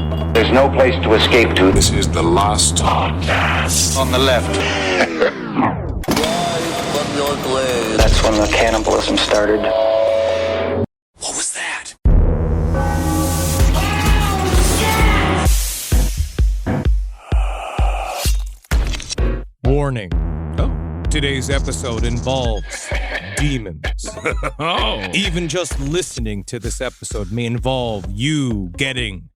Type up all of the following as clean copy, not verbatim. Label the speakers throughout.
Speaker 1: There's no place to escape to.
Speaker 2: This is the last podcast.
Speaker 1: On the left.
Speaker 3: From your grave.
Speaker 1: That's when the cannibalism started.
Speaker 2: What was that?
Speaker 4: Warning. Today's episode involves demons. Even just listening to this episode may involve you getting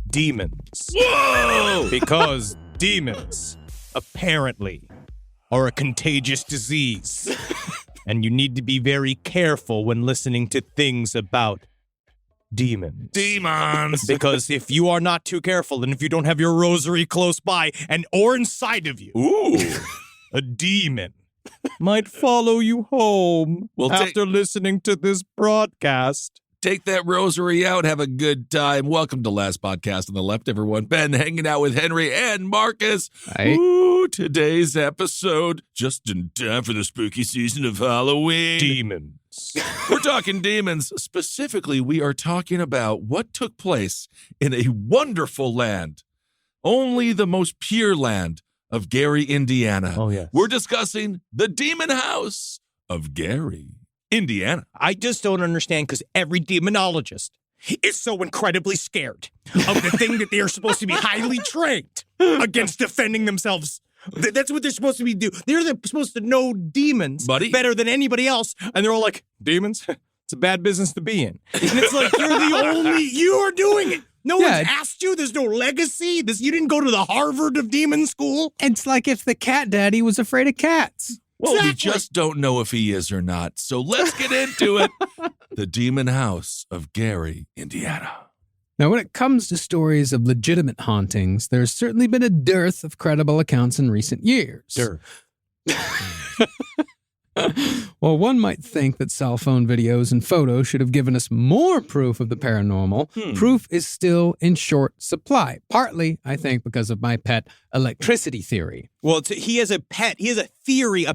Speaker 4: demons.
Speaker 2: Whoa!
Speaker 4: Because demons, apparently, are a contagious disease. And you need to be very careful when listening to things about demons.
Speaker 2: Demons!
Speaker 4: Because if you are not too careful, and if you don't have your rosary close by or inside of you,
Speaker 2: Ooh.
Speaker 4: a demon might follow you home after listening to this broadcast.
Speaker 2: Take that rosary out. Have a good time. Welcome to Last Podcast on the Left, everyone. Ben hanging out with Henry and Marcus.
Speaker 5: Hi.
Speaker 2: Ooh, today's episode, just in time for the spooky season of Halloween.
Speaker 4: Demons.
Speaker 2: We're talking demons. Specifically, we are talking about what took place in a wonderful land. Only the most pure land of Gary, Indiana.
Speaker 4: Oh, yes.
Speaker 2: We're discussing the demon house of Gary, Indiana.
Speaker 4: I just don't understand because every demonologist is so incredibly scared of the thing that they are supposed to be highly trained against defending themselves. That's what they're supposed to be doing. They're supposed to know demons better than anybody else. And they're all like, demons? It's a bad business to be in. And it's like, you are doing it. No one's asked you. There's no legacy. You didn't go to the Harvard of demon school.
Speaker 5: It's like if the cat daddy was afraid of cats.
Speaker 2: Well, we just don't know if he is or not. So let's get into it. The demon house of Gary, Indiana.
Speaker 5: Now, when it comes to stories of legitimate hauntings, there's certainly been a dearth of credible accounts in recent years. Well, one might think that cell phone videos and photos should have given us more proof of the paranormal. Proof is still in short supply. Partly, I think, because of my pet electricity theory.
Speaker 4: Well, he has a pet theory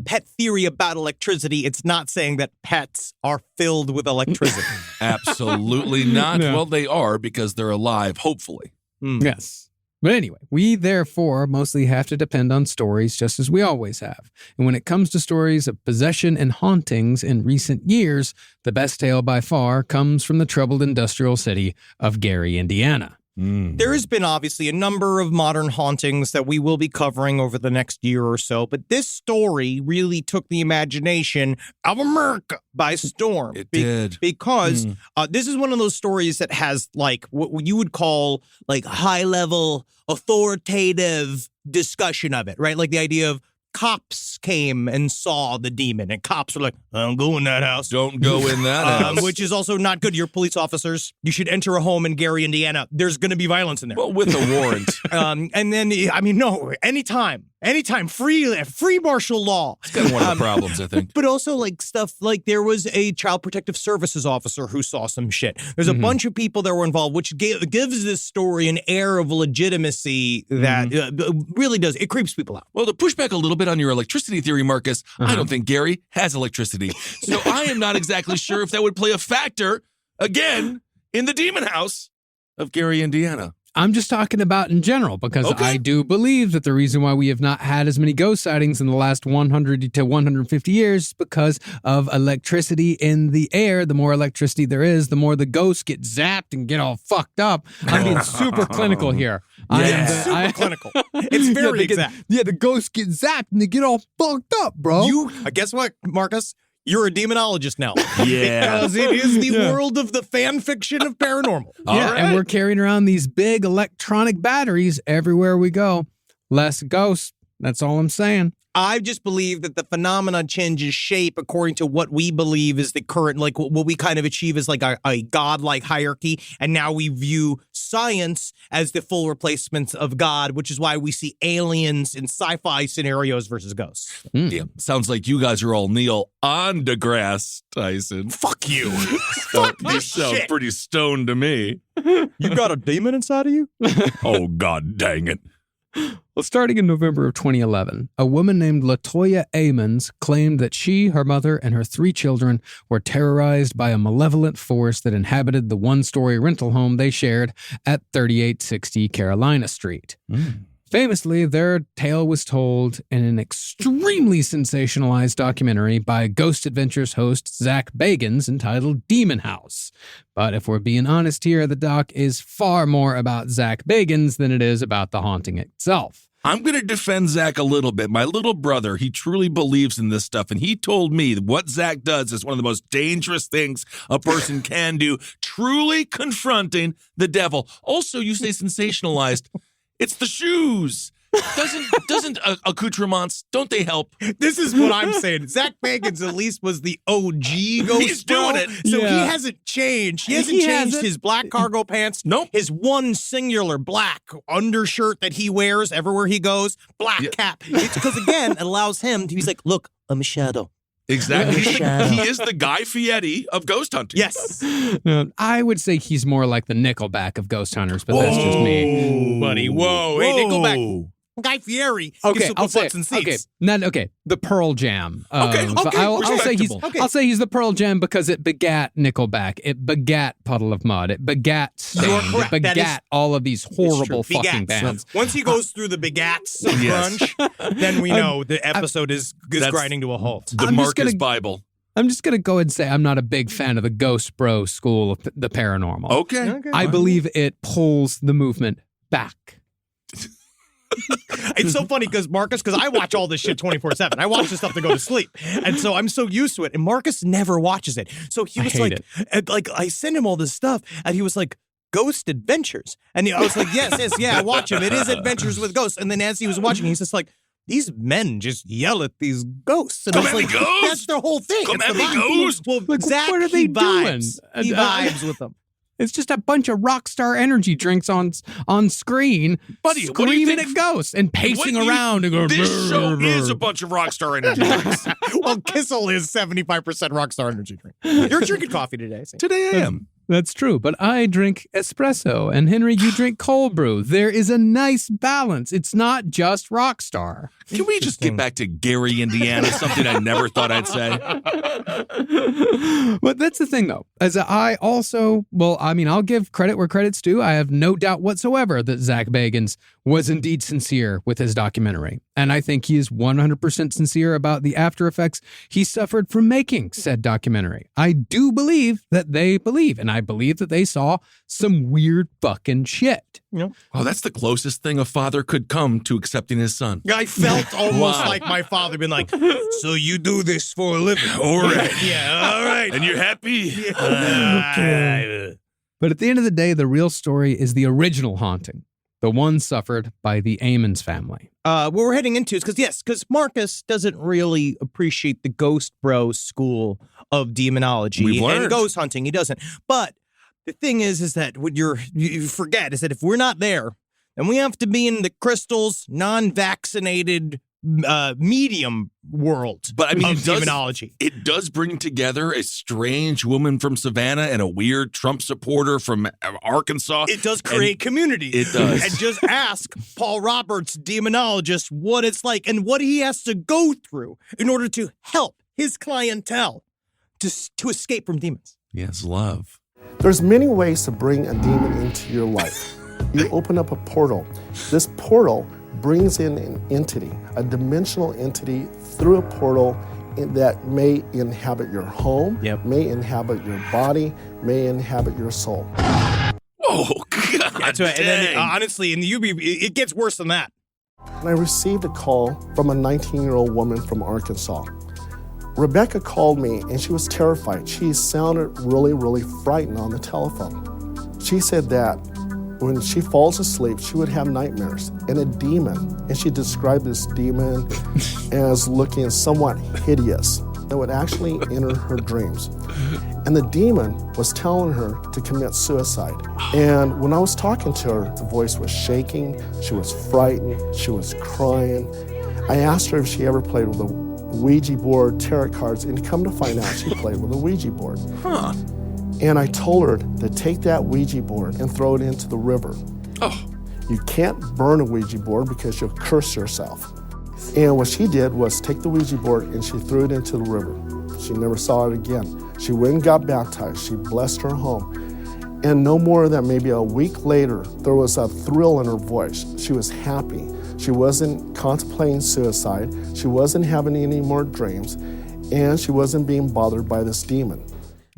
Speaker 4: about electricity. It's not saying that pets are filled with electricity.
Speaker 2: Absolutely not.
Speaker 5: No.
Speaker 2: Well, they are because they're alive, hopefully.
Speaker 5: Yes. But anyway, we therefore mostly have to depend on stories just as we always have. And when it comes to stories of possession and hauntings in recent years, the best tale by far comes from the troubled industrial city of Gary, Indiana.
Speaker 4: There has been obviously a number of modern hauntings that we will be covering over the next year or so, but this story really took the imagination of America by storm.
Speaker 2: It did.
Speaker 4: Because this is one of those stories that has like what you would call like high-level authoritative discussion of it, right? Like the idea of cops came and saw the demon, and cops were like, I don't go in that house.
Speaker 2: Don't go in that house.
Speaker 4: Which is also not good. You're police officers. You should enter a home in Gary, Indiana. There's going to be violence in there.
Speaker 2: Well, with a warrant.
Speaker 4: And then, no, anytime, free martial law.
Speaker 2: It's kind of one of the problems, I think.
Speaker 4: But also like stuff like there was a child protective services officer who saw some shit. There's a bunch of people that were involved, which gives this story an air of legitimacy that really does. It creeps people out.
Speaker 2: Well, to push back a little bit on your electricity theory, Marcus, I don't think Gary has electricity. So I am not exactly sure if that would play a factor, again, in the demon house of Gary, Indiana.
Speaker 5: I'm just talking about in general, because I do believe that the reason why we have not had as many ghost sightings in the last 100 to 150 years is because of electricity in the air. The more electricity there is, the more the ghosts get zapped and get all fucked up. I'm being super clinical here.
Speaker 4: Super clinical. It's very exact.
Speaker 5: The ghosts get zapped and they get all fucked up, bro.
Speaker 4: Guess what, Marcus? You're a demonologist now.
Speaker 2: Yeah.
Speaker 4: Because it is the world of the fan fiction of paranormal.
Speaker 5: And we're carrying around these big electronic batteries everywhere we go. Less ghosts. That's all I'm saying.
Speaker 4: I just believe that the phenomenon changes shape according to what we believe is the current, like what we kind of achieve is like a godlike hierarchy. And now we view science as the full replacement of God, which is why we see aliens in sci-fi scenarios versus ghosts.
Speaker 2: Yeah, sounds like you guys are all Neil on deGrasse Tyson.
Speaker 4: Fuck you. Fuck
Speaker 2: You
Speaker 4: this
Speaker 2: sound
Speaker 4: shit.
Speaker 2: pretty stoned to me.
Speaker 4: You got a demon inside of you?
Speaker 2: Oh, God dang it.
Speaker 5: Well, starting in November of 2011, a woman named LaToya Amons claimed that she, her mother, and her 3 children were terrorized by a malevolent force that inhabited the one-story rental home they shared at 3860 Carolina Street. Famously, their tale was told in an extremely sensationalized documentary by Ghost Adventures host Zach Bagans entitled Demon House. But if we're being honest here, the doc is far more about Zach Bagans than it is about the haunting itself.
Speaker 2: I'm going to defend Zach a little bit. My little brother, he truly believes in this stuff, and he told me that what Zach does is one of the most dangerous things a person can do, truly confronting the devil. Also, you say sensationalized. It's the shoes. Doesn't accoutrements, don't they help?
Speaker 4: This is what I'm saying. Zach Bagans at least was the OG ghost.
Speaker 2: He's doing it.
Speaker 4: So
Speaker 5: Yeah.
Speaker 4: he hasn't changed. He hasn't changed his black cargo pants.
Speaker 2: Nope.
Speaker 4: His one singular black undershirt that he wears everywhere he goes. Black cap. It's because, again, it allows him to be like, look, I'm a shadow.
Speaker 2: Exactly.
Speaker 4: Shadow.
Speaker 2: He is the Guy Fieri of ghost hunting.
Speaker 4: Yes.
Speaker 5: I would say he's more like the Nickelback of ghost hunters, but that's just me.
Speaker 4: Buddy, whoa. Hey, Nickelback. Guy Fieri.
Speaker 5: Okay, I'll say
Speaker 4: butts and seats.
Speaker 5: the Pearl Jam.
Speaker 2: Okay,
Speaker 5: I'll say
Speaker 2: respectable.
Speaker 5: I'll say he's the Pearl Jam because it begat Nickelback, it begat Puddle of Mud, it begat
Speaker 4: You're
Speaker 5: Stain,
Speaker 4: correct.
Speaker 5: it
Speaker 4: That
Speaker 5: begat all of these horrible
Speaker 4: It's true.
Speaker 5: fucking
Speaker 4: Begats.
Speaker 5: bands.
Speaker 4: Once he goes through the begats of
Speaker 2: Yes.
Speaker 4: grunge, then we know the episode is
Speaker 2: That's-
Speaker 4: grinding to a halt.
Speaker 2: The
Speaker 5: I'm just
Speaker 2: Marcus
Speaker 5: gonna-
Speaker 2: Bible.
Speaker 5: I'm just gonna go ahead and say I'm not a big fan of the Ghost Bro school of the paranormal.
Speaker 2: Okay.
Speaker 5: I believe it pulls the movement back.
Speaker 4: It's so funny because Marcus, because I watch all this shit 24/7. I watch this stuff to go to sleep. And so I'm so used to it. And Marcus never watches it. So he
Speaker 5: I
Speaker 4: was
Speaker 5: hate
Speaker 4: like, I sent him all this stuff and he was like, Ghost Adventures. And I was like, yes, I watch him. It is Adventures with Ghosts. And then as he was watching, he's just like, these men just yell at these ghosts. And
Speaker 2: Come
Speaker 4: I was
Speaker 2: at me,
Speaker 4: like,
Speaker 2: ghost!
Speaker 4: that's their whole thing.
Speaker 2: Come
Speaker 4: It's
Speaker 2: at
Speaker 4: the
Speaker 2: me,
Speaker 4: vibe.
Speaker 2: ghost!
Speaker 4: Well,
Speaker 5: Like,
Speaker 4: Zach,
Speaker 5: what are they
Speaker 4: he
Speaker 5: doing?
Speaker 4: vibes. He vibes with them.
Speaker 5: It's just a bunch of rock star energy drinks on screen,
Speaker 2: Buddy, what do you
Speaker 5: screaming
Speaker 2: think-
Speaker 5: at ghosts and pacing
Speaker 2: What you-
Speaker 5: around and going.
Speaker 2: This
Speaker 5: "Brr,
Speaker 2: show
Speaker 5: brr,
Speaker 2: is
Speaker 5: brr."
Speaker 2: a bunch of rock star energy drinks.
Speaker 4: Well, Kissel is 75% Rockstar Energy drink. You're drinking coffee today. See?
Speaker 2: Today I am.
Speaker 5: That's true, but I drink espresso, and Henry, you drink cold brew. There is a nice balance. It's not just Rockstar.
Speaker 2: Can we just get back to Gary, Indiana? Something I never thought I'd say.
Speaker 5: But that's the thing, though. As I also, I'll give credit where credit's due. I have no doubt whatsoever that Zach Bagans was indeed sincere with his documentary. And I think he is 100% sincere about the after effects he suffered from making said documentary. I do believe that they believe, and I believe that they saw some weird fucking shit.
Speaker 2: Oh, that's the closest thing a father could come to accepting his son.
Speaker 4: I felt almost
Speaker 2: Wow.
Speaker 4: like my father being like, so you do this for a living?
Speaker 2: All right.
Speaker 4: Yeah, all right.
Speaker 2: And you're happy?
Speaker 5: But at the end of the day, the real story is the original haunting, the one suffered by the Amons family.
Speaker 4: What we're heading into is because Marcus doesn't really appreciate the Ghost Bro school of demonology
Speaker 2: We've learned.
Speaker 4: and ghost hunting. He doesn't. But the thing is that what you forget is that if we're not there, then we have to be in the crystals, non-vaccinated medium world.
Speaker 2: But I mean,
Speaker 4: of demonology.
Speaker 2: It does bring together a strange woman from Savannah and a weird Trump supporter from Arkansas.
Speaker 4: It does create community.
Speaker 2: It does.
Speaker 4: And just ask Paul Roberts, demonologist, what it's like and what he has to go through in order to help his clientele to escape from demons.
Speaker 2: Yes, love.
Speaker 3: There's many ways to bring a demon into your life. You open up a portal. This portal brings in an entity, a dimensional entity through a portal that may inhabit your home, may inhabit your body, may inhabit your soul.
Speaker 2: Oh, God.
Speaker 4: That's right. And then,
Speaker 2: dang.
Speaker 4: honestly, in the UB, it gets worse than that.
Speaker 3: And I received a call from a 19-year-old woman from Arkansas. Rebecca called me and she was terrified. She sounded really, really frightened on the telephone. She said that when she falls asleep, she would have nightmares and a demon. And she described this demon as looking somewhat hideous that would actually enter her dreams. And the demon was telling her to commit suicide. And when I was talking to her, the voice was shaking, she was frightened, she was crying. I asked her if she ever played with a Ouija board, tarot cards, and come to find out she played with a Ouija board. And I told her to take that Ouija board and throw it into the river.
Speaker 2: Oh.
Speaker 3: You can't burn a Ouija board because you'll curse yourself. And what she did was take the Ouija board and she threw it into the river. She never saw it again. She went and got baptized. She blessed her home. And no more than maybe a week later, there was a thrill in her voice. She was happy. She wasn't contemplating suicide. She wasn't having any more dreams. And she wasn't being bothered by this demon.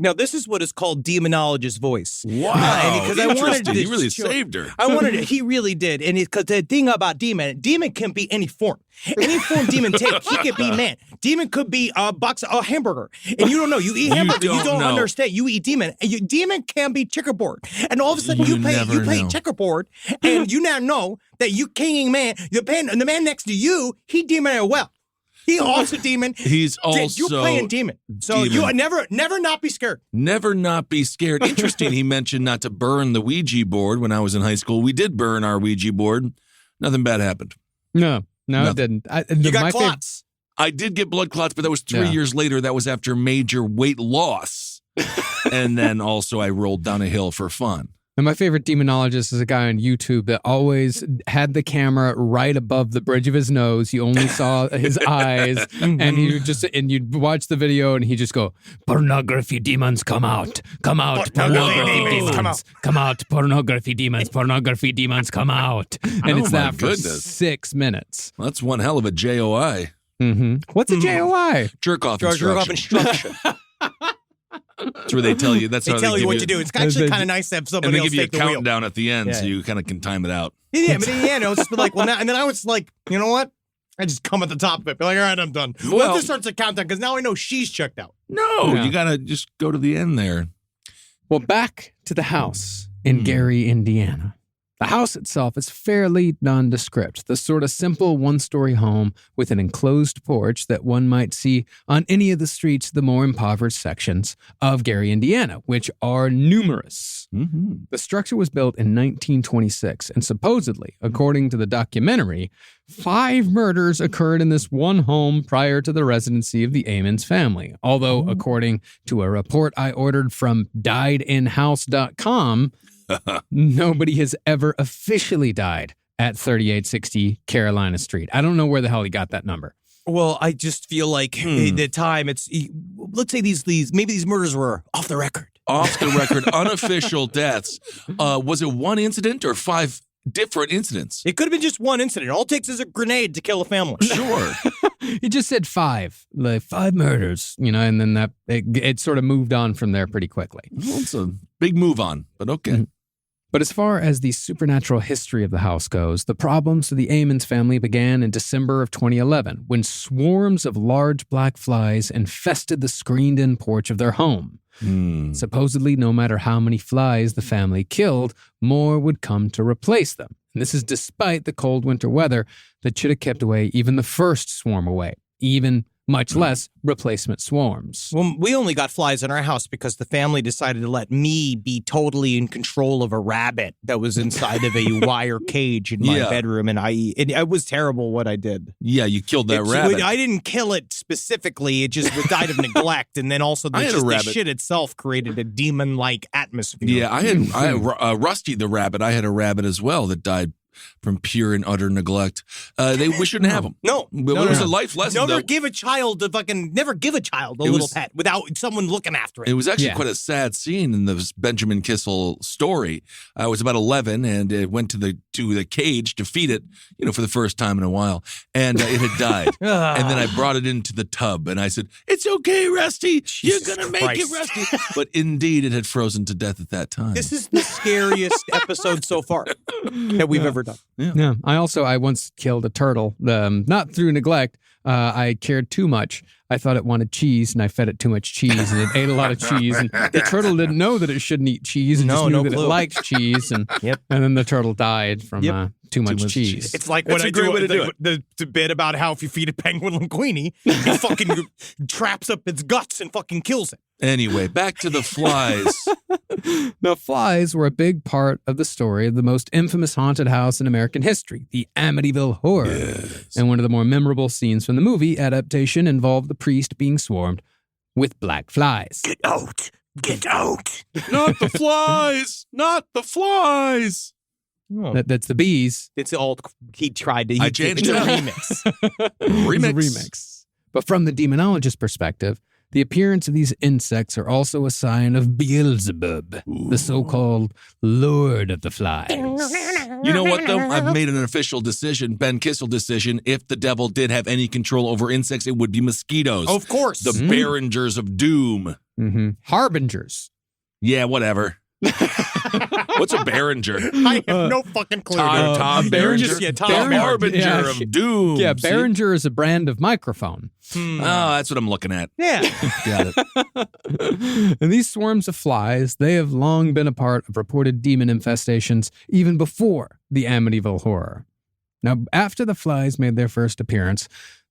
Speaker 4: Now, this is what is called demonologist's voice.
Speaker 2: Wow,
Speaker 4: because I wanted to
Speaker 2: he really saved her.
Speaker 4: He really did. And because the thing about demon can be any form. Any form demon take, he could be man. Demon could be a hamburger. And you don't know. You eat hamburger, you don't understand. You eat demon. And demon can be checkerboard. And all of a sudden you play checkerboard, and you now know that you king man, the man next to you, he demon as well. He also demon.
Speaker 2: He's also
Speaker 4: you're playing demon. So
Speaker 2: demon.
Speaker 4: You never not be scared.
Speaker 2: Never not be scared. Interesting. He mentioned not to burn the Ouija board when I was in high school. We did burn our Ouija board. Nothing bad happened.
Speaker 5: No, it didn't.
Speaker 4: You got clots.
Speaker 2: I did get blood clots, but that was 3 years later. That was after major weight loss. And then also I rolled down a hill for fun.
Speaker 5: And my favorite demonologist is a guy on YouTube that always had the camera right above the bridge of his nose. You only saw his eyes, and you'd watch the video, and he'd just go, "Pornography demons, come out, pornography demons, come out, pornography demons, come out." And it's that for 6 minutes.
Speaker 2: Well, that's one hell of a JOI.
Speaker 5: Mm-hmm. What's a JOI?
Speaker 2: Jerk off instruction. That's where they tell you. They
Speaker 4: tell you what to do. It's actually kind of nice to have somebody else take the wheel.
Speaker 2: And they give you a countdown at the end, so you kind of can time it out.
Speaker 4: Yeah, but it was just like, well, now, and then I was like, you know what? I just come at the top of it. Be like, all right, I'm done. Well, this starts a countdown because now I know she's checked out.
Speaker 2: No, you got to just go to the end there.
Speaker 5: Well, back to the house in Gary, Indiana. The house itself is fairly nondescript, the sort of simple one-story home with an enclosed porch that one might see on any of the streets of the more impoverished sections of Gary, Indiana, which are numerous. Mm-hmm. The structure was built in 1926, and supposedly, according to the documentary, 5 murders occurred in this one home prior to the residency of the Amons family. Although, according to a report I ordered from diedinhouse.com, nobody has ever officially died at 3860 Carolina Street. I don't know where the hell he got that number.
Speaker 4: Well, I just feel like at the time, let's say maybe these murders were off the record.
Speaker 2: Off the record, unofficial deaths. Was it one incident or 5 different incidents?
Speaker 4: It could have been just one incident. All it takes is a grenade to kill a family.
Speaker 2: Sure.
Speaker 5: He just said 5, like 5 murders, and then it sort of moved on from there pretty quickly.
Speaker 2: Well, it's a big move on, but okay. Mm-hmm.
Speaker 5: But as far as the supernatural history of the house goes, the problems for the Amons family began in December of 2011 when swarms of large black flies infested the screened-in porch of their home. Supposedly, no matter how many flies the family killed, more would come to replace them. And this is despite the cold winter weather that should have kept away even the first swarm away, much less replacement swarms.
Speaker 4: Well, we only got flies in our house because the family decided to let me be totally in control of a rabbit that was inside of a wire cage in my bedroom, and it was terrible what I did.
Speaker 2: Yeah, you killed that rabbit.
Speaker 4: I didn't kill it specifically. It just died of neglect, and then also the shit itself created a demon-like atmosphere.
Speaker 2: Yeah, I had Rusty the rabbit. I had a rabbit as well that died from pure and utter neglect. We shouldn't have them.
Speaker 4: No.
Speaker 2: It was a life lesson.
Speaker 4: Never give a child a little pet without someone looking after it.
Speaker 2: It was actually quite a sad scene in the Benjamin Kissel story. I was about 11 and it went to the cage to feed it, for the first time in a while, and it had died. And then I brought it into the tub and I said, "It's okay, Rusty. You're gonna make it, Rusty." But indeed, it had frozen to death at that time.
Speaker 4: This is the scariest episode so far that we've ever done.
Speaker 5: Yeah. I once killed a turtle, not through neglect. I cared too much. I thought it wanted cheese, and I fed it too much cheese, and it ate a lot of cheese. And the turtle didn't know that it shouldn't eat cheese, and just knew that it liked cheese. And and then the turtle died from too much cheese.
Speaker 4: It's like when I do the bit about how if you feed a penguin linguine, it fucking traps up its guts and fucking kills it.
Speaker 2: Anyway, back to the flies.
Speaker 5: The flies were a big part of the story of the most infamous haunted house in American history, the Amityville Horror. Yes. And one of the more memorable scenes from the movie adaptation involved the priest being swarmed with black flies.
Speaker 4: Get out! Get out!
Speaker 2: Not the flies! Not the flies!
Speaker 4: Oh.
Speaker 5: That's the bees.
Speaker 4: It's all he tried to.
Speaker 2: I changed it
Speaker 4: a
Speaker 2: up.
Speaker 4: remix.
Speaker 5: It's a remix. But from the demonologist perspective, the appearance of these insects are also a sign of Beelzebub, the so-called Lord of the Flies.
Speaker 2: You know what, though? I've made an official decision, Ben Kissel decision. If the devil did have any control over insects, it would be mosquitoes.
Speaker 4: Of course.
Speaker 2: The Behringers of Doom.
Speaker 5: Mm-hmm. Harbingers.
Speaker 2: Yeah, whatever. What's a Behringer?
Speaker 4: I have no fucking clue.
Speaker 2: Tom Behringer?
Speaker 4: Tom
Speaker 2: Harbinger of Doom.
Speaker 5: Yeah,
Speaker 2: See?
Speaker 5: Behringer is a brand of microphone.
Speaker 2: Oh, that's what I'm looking at.
Speaker 4: Yeah.
Speaker 2: Got it.
Speaker 5: And these swarms of flies, they have long been a part of reported demon infestations even before the Amityville horror. Now, after the flies made their first appearance,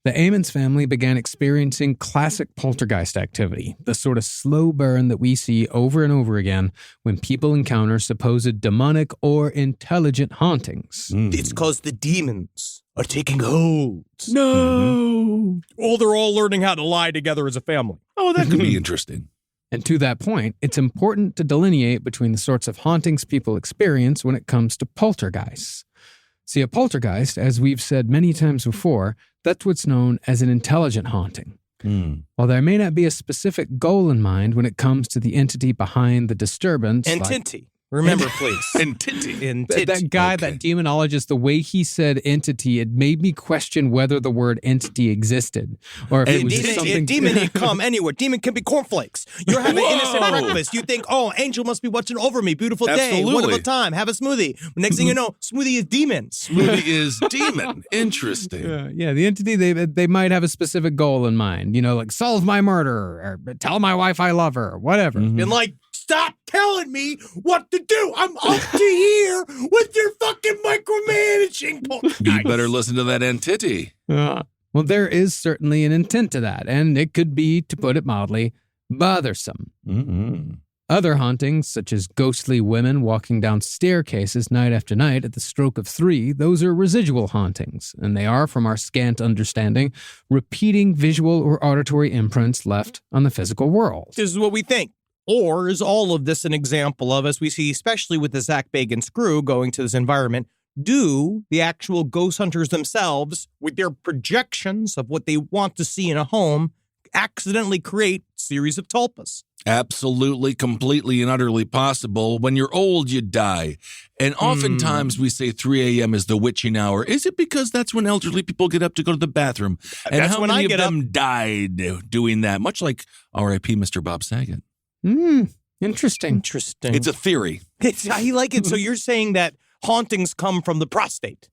Speaker 5: the Ammons family began experiencing classic poltergeist activity, the sort of slow burn that we see over and over again when people encounter supposed demonic or intelligent hauntings.
Speaker 4: It's because the demons are taking hold.
Speaker 2: No.
Speaker 4: Oh, they're all learning how to lie together as a family.
Speaker 2: Oh, that could be interesting.
Speaker 5: And to that point, it's important to delineate between the sorts of hauntings people experience when it comes to poltergeists. See, a poltergeist, as we've said many times before, that's what's known as an intelligent haunting. While there may not be a specific goal in mind when it comes to the entity behind the disturbance.
Speaker 4: Entity. Remember, please.
Speaker 2: Entity.
Speaker 5: That guy,
Speaker 2: Okay.
Speaker 5: that demonologist, the way he said entity, it made me question whether the word entity existed. Or if it was just something.
Speaker 4: Demon can come anywhere. Demon can be cornflakes. You're having innocent breakfast. You think, oh, angel must be watching over me. Beautiful day.
Speaker 2: Absolutely.
Speaker 4: Wonderful time. Have a smoothie. Next thing you know, smoothie is demon.
Speaker 2: Smoothie is demon. Interesting.
Speaker 5: Yeah, the entity, they might have a specific goal in mind. You know, like solve my murder or tell my wife I love her, whatever.
Speaker 4: And like, stop telling me what to do. I'm up to here with your fucking micromanaging.
Speaker 2: You better listen to that entity.
Speaker 5: Well, there is certainly an intent to that, and it could be, to put it mildly, bothersome.
Speaker 2: Mm-hmm.
Speaker 5: Other hauntings, such as ghostly women walking down staircases night after night at the stroke of 3, those are residual hauntings, and they are, from our scant understanding, repeating visual or auditory imprints left on the physical world.
Speaker 4: This is what we think. Or is all of this an example of, as we see, especially with the Zach Bagans crew going to this environment, do the actual ghost hunters themselves, with their projections of what they want to see in a home, accidentally create a series of tulpas?
Speaker 2: Absolutely, completely, and utterly possible. When you're old, you die. And oftentimes we say 3 a.m. is the witching hour. Is it because that's when elderly people get up to go to the bathroom? And
Speaker 4: That's
Speaker 2: how
Speaker 4: when
Speaker 2: many
Speaker 4: I
Speaker 2: of
Speaker 4: get
Speaker 2: them died doing that? Much like R.I.P. Mr. Bob Saget.
Speaker 5: Interesting.
Speaker 4: Interesting.
Speaker 2: It's a theory.
Speaker 4: I like it. So you're saying that hauntings come from the prostate.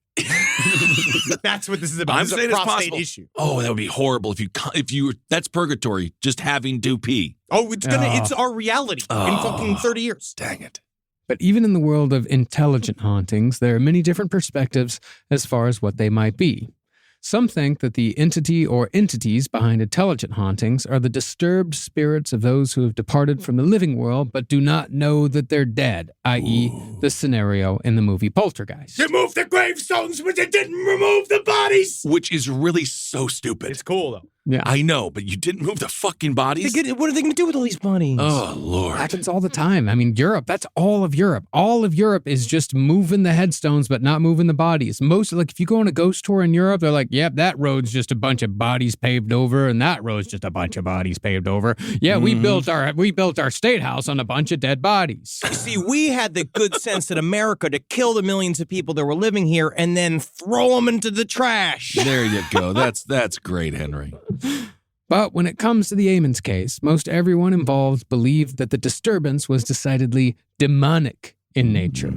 Speaker 4: That's what this is about.
Speaker 2: I'm
Speaker 4: This is
Speaker 2: saying
Speaker 4: a
Speaker 2: it's
Speaker 4: prostate
Speaker 2: possible.
Speaker 4: issue.
Speaker 2: Oh, that would be horrible if you that's purgatory, just having to pee.
Speaker 4: Oh, it's our reality in fucking 30 years.
Speaker 2: Dang it.
Speaker 5: But even in the world of intelligent hauntings, there are many different perspectives as far as what they might be. Some think that the entity or entities behind intelligent hauntings are the disturbed spirits of those who have departed from the living world but do not know that they're dead, i.e., the scenario in the movie Poltergeist.
Speaker 4: They moved the gravestones, but they didn't remove the bodies.
Speaker 2: Which is really so stupid.
Speaker 4: It's cool, though.
Speaker 5: Yeah,
Speaker 2: I know, but you didn't move the fucking bodies?
Speaker 4: What are they going to do with all these bodies?
Speaker 2: Oh, Lord.
Speaker 5: happens all the time. I mean, Europe, that's all of Europe. All of Europe is just moving the headstones but not moving the bodies. Most, like, if you go on a ghost tour in Europe, they're like, yep, that road's just a bunch of bodies paved over, and that road's just a bunch of bodies paved over. Yeah, we built our state house on a bunch of dead bodies.
Speaker 4: See, we had the good sense in America to kill the millions of people that were living here and then throw them into the trash.
Speaker 2: There you go. That's great, Henry.
Speaker 5: But when it comes to the Ammons case, most everyone involved believed that the disturbance was decidedly demonic in nature.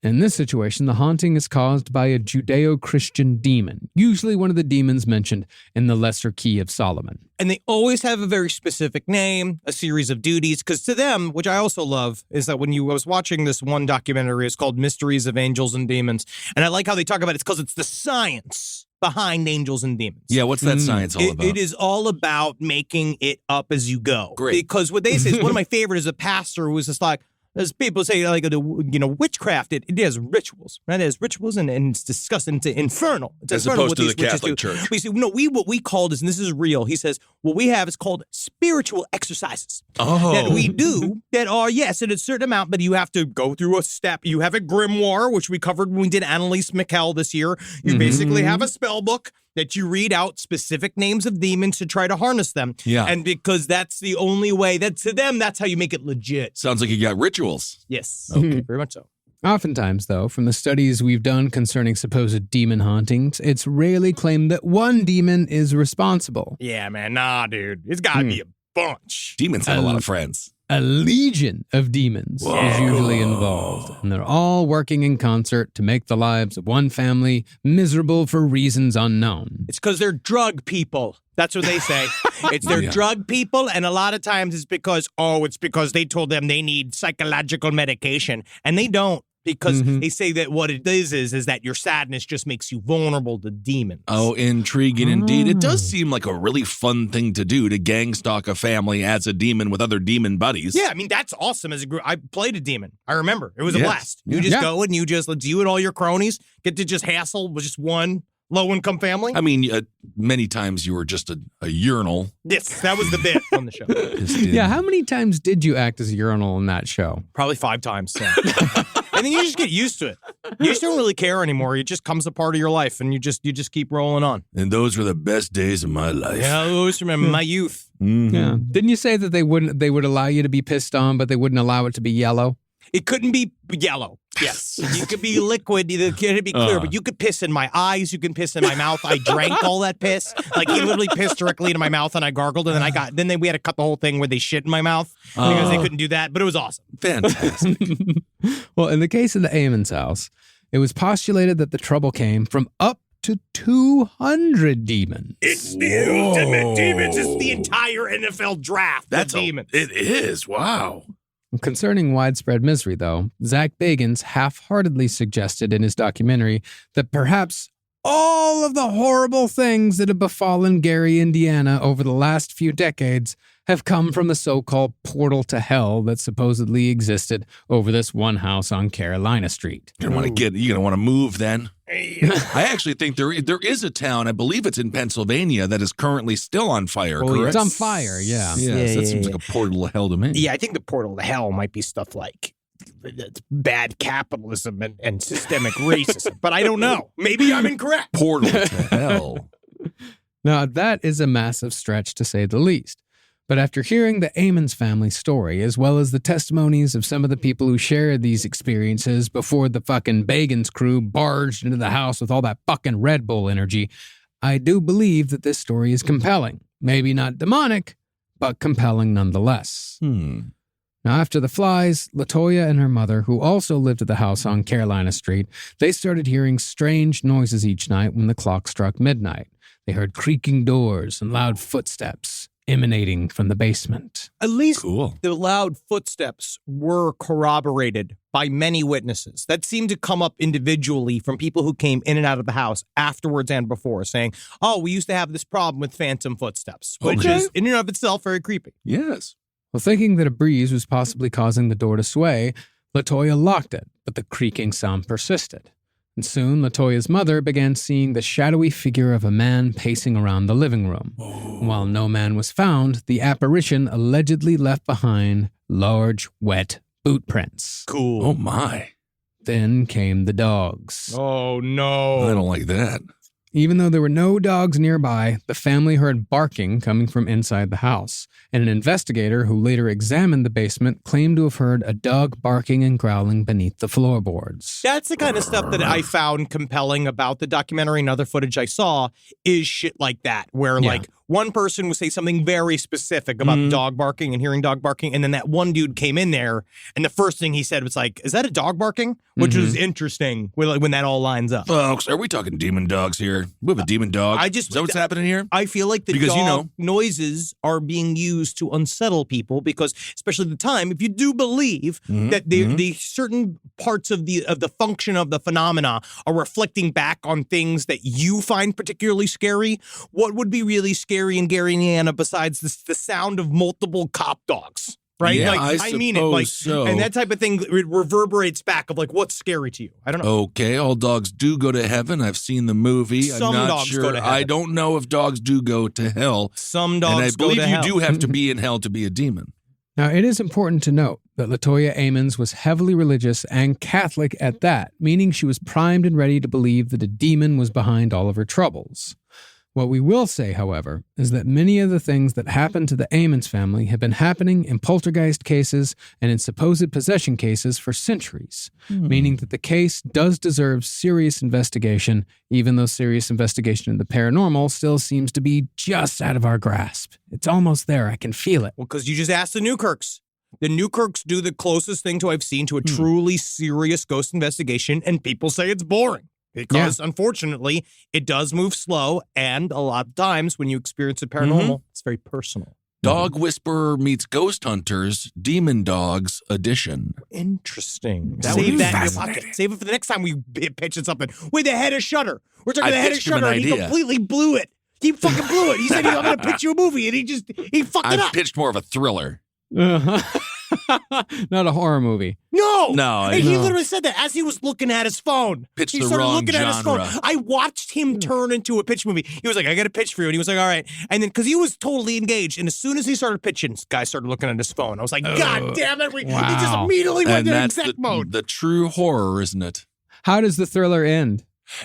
Speaker 5: In this situation, the haunting is caused by a Judeo-Christian demon, usually one of the demons mentioned in the Lesser Key of Solomon.
Speaker 4: And they always have a very specific name, a series of duties, because to them, which I also love, is that I was watching this one documentary, it's called Mysteries of Angels and Demons, and I like how they talk about it because it's the science behind angels and demons.
Speaker 2: Yeah, what's that science all about?
Speaker 4: It is all about making it up as you go.
Speaker 2: Great.
Speaker 4: Because what they say is, one of my favorite is a pastor who was just like, As people say, like, witchcraft, it has rituals, right? It has rituals, and it's disgusting. It's infernal. It's
Speaker 2: As
Speaker 4: infernal
Speaker 2: opposed to the Catholic Church.
Speaker 4: We see, what we call this, and this is real. He says, what we have is called spiritual exercises that we do that are, yes, at a certain amount, but you have to go through a step. You have a grimoire, which we covered when we did Annalise MacLeod this year. You basically have a spell book that you read out specific names of demons to try to harness them.
Speaker 2: Yeah.
Speaker 4: And because that's the only way, that to them, that's how you make it legit.
Speaker 2: Sounds like you got rituals.
Speaker 4: Yes. Okay. Very much so.
Speaker 5: Oftentimes, though, from the studies we've done concerning supposed demon hauntings, it's rarely claimed that one demon is responsible.
Speaker 4: Yeah, man. Nah, dude. It's got to be a bunch.
Speaker 2: Demons have a lot of friends.
Speaker 5: A legion of demons is usually involved, and they're all working in concert to make the lives of one family miserable for reasons unknown.
Speaker 4: It's because they're drug people. That's what they say. It's they're drug people, and a lot of times it's because they told them they need psychological medication, and they don't. Because they say that what it is that your sadness just makes you vulnerable to demons.
Speaker 2: Oh, intriguing indeed. It does seem like a really fun thing to do, to gang stalk a family as a demon with other demon buddies.
Speaker 4: Yeah, I mean, that's awesome. As a group, I played a demon. I remember. It was a blast. You just go and you and all your cronies get to just hassle with just one low-income family.
Speaker 2: I mean, many times you were just a urinal.
Speaker 4: Yes, that was the bit on the show.
Speaker 5: Yeah, how many times did you act as a urinal in that show?
Speaker 4: Probably 5 times. Yeah. And then you just get used to it. You just don't really care anymore. It just becomes a part of your life, and you just keep rolling on.
Speaker 2: And those were the best days of my life.
Speaker 4: Yeah, I always remember my youth.
Speaker 5: Yeah. Didn't you say that they would allow you to be pissed on, but they wouldn't allow it to be yellow?
Speaker 4: It couldn't be yellow. Yes. You could be liquid. It could be clear, but you could piss in my eyes. You can piss in my mouth. I drank all that piss. Like, he literally pissed directly into my mouth, and I gargled, and then we had to cut the whole thing where they shit in my mouth because they couldn't do that, but it was awesome.
Speaker 2: Fantastic.
Speaker 5: Well, in the case of the Amon's house, it was postulated that the trouble came from up to 200 demons.
Speaker 4: It's the ultimate demons. It's the entire NFL draft of demons.
Speaker 2: It is. Wow.
Speaker 5: Concerning widespread misery, though, Zach Bagans half-heartedly suggested in his documentary that perhaps all of the horrible things that have befallen Gary, Indiana over the last few decades have come from the so-called portal to hell that supposedly existed over this one house on Carolina Street.
Speaker 2: You're going to want to move then? I actually think there is a town, I believe it's in Pennsylvania, that is currently still on fire, correct?
Speaker 5: It's on fire, yeah.
Speaker 2: Yes, that seems like a portal to hell to me.
Speaker 4: Yeah, I think the portal to hell might be stuff like bad capitalism and systemic racism, but I don't know. Maybe I'm incorrect.
Speaker 2: Portal to hell.
Speaker 5: Now, that is a massive stretch to say the least. But after hearing the Amon's family story, as well as the testimonies of some of the people who shared these experiences before the fucking Bagans crew barged into the house with all that fucking Red Bull energy, I do believe that this story is compelling. Maybe not demonic, but compelling nonetheless. Now, after the flies, LaToya and her mother, who also lived at the house on Carolina Street, they started hearing strange noises each night when the clock struck midnight. They heard creaking doors and loud footsteps emanating from the basement.
Speaker 4: At least the loud footsteps were corroborated by many witnesses that seemed to come up individually from people who came in and out of the house afterwards and before, saying, oh, we used to have this problem with phantom footsteps, which is in and of itself very creepy.
Speaker 2: Yes.
Speaker 5: Well, thinking that a breeze was possibly causing the door to sway, LaToya locked it, but the creaking sound persisted. And soon, LaToya's mother began seeing the shadowy figure of a man pacing around the living room. And while no man was found, the apparition allegedly left behind large, wet boot prints.
Speaker 4: Cool.
Speaker 2: Oh, my.
Speaker 5: Then came the dogs.
Speaker 4: Oh, no.
Speaker 2: I don't like that.
Speaker 5: Even though there were no dogs nearby, the family heard barking coming from inside the house, and an investigator who later examined the basement claimed to have heard a dog barking and growling beneath the floorboards.
Speaker 4: That's the kind of stuff that I found compelling about the documentary and other footage I saw is shit like that, where like one person would say something very specific about dog barking and hearing dog barking, and then that one dude came in there, and the first thing he said was like, is that a dog barking? Which was interesting when that all lines up.
Speaker 2: Folks, are we talking demon dogs here? We have a demon dog. Is that what's happening here?
Speaker 4: I feel like the dog noises are being used to unsettle people because, especially at the time, if you do believe that the certain parts of the function of the phenomena are reflecting back on things that you find particularly scary, what would be really scary in Gary, Indiana, besides the sound of multiple cop dogs? right?
Speaker 2: Yeah,
Speaker 4: like
Speaker 2: I
Speaker 4: mean it. Like,
Speaker 2: suppose so.
Speaker 4: and that type of thing it reverberates back of like what's scary to you. I don't know.
Speaker 2: Okay, all dogs do go to heaven. I've seen the movie.
Speaker 4: Some
Speaker 2: I'm not
Speaker 4: dogs
Speaker 2: sure.
Speaker 4: go to heaven.
Speaker 2: I don't know if dogs do go to hell.
Speaker 4: Some dogs
Speaker 2: and I
Speaker 4: go
Speaker 2: believe
Speaker 4: to
Speaker 2: you
Speaker 4: hell.
Speaker 2: do have to be in hell to be a demon.
Speaker 5: Now, it is important to note that LaToya Ammons was heavily religious and Catholic at that, meaning she was primed and ready to believe that a demon was behind all of her troubles. What we will say, however, is that many of the things that happened to the Ammons family have been happening in poltergeist cases and in supposed possession cases for centuries, meaning that the case does deserve serious investigation, even though serious investigation in the paranormal still seems to be just out of our grasp. It's almost there. I can feel it.
Speaker 4: Well, because you just asked the Newkirks. The Newkirks do the closest thing to I've seen to a truly serious ghost investigation, and people say it's boring. Because, unfortunately, it does move slow, and a lot of times when you experience it paranormal, it's very personal.
Speaker 2: Dog Whisperer meets Ghost Hunters, Demon Dogs edition.
Speaker 4: Interesting.
Speaker 2: That
Speaker 4: Save
Speaker 2: would be
Speaker 4: that in your
Speaker 2: fascinating.
Speaker 4: pocket. Save it for the next time we pitch it something. With the head of Shutter. We're talking
Speaker 2: I
Speaker 4: the head of
Speaker 2: pitched him an
Speaker 4: Shutter, and he
Speaker 2: idea.
Speaker 4: completely blew it. He fucking blew it. He said, I'm going to pitch you a movie, and he fucked it
Speaker 2: I've
Speaker 4: up.
Speaker 2: pitched more of a thriller.
Speaker 5: Not a horror movie.
Speaker 4: No, and he
Speaker 5: No.
Speaker 4: literally said that as he was looking at his phone.
Speaker 2: Pitched
Speaker 4: he
Speaker 2: the
Speaker 4: started
Speaker 2: wrong
Speaker 4: looking at his phone.
Speaker 2: genre.
Speaker 4: I watched him turn into a pitch movie. He was like, I got a pitch for you. And he was like, all right. And then, because he was totally engaged. And as soon as he started pitching, this guy started looking at his phone. I was like, God damn it. He just
Speaker 5: Wow.
Speaker 4: immediately went
Speaker 2: And
Speaker 4: to
Speaker 2: that's
Speaker 4: exec mode.
Speaker 2: the true horror, isn't it?
Speaker 5: How does the thriller end?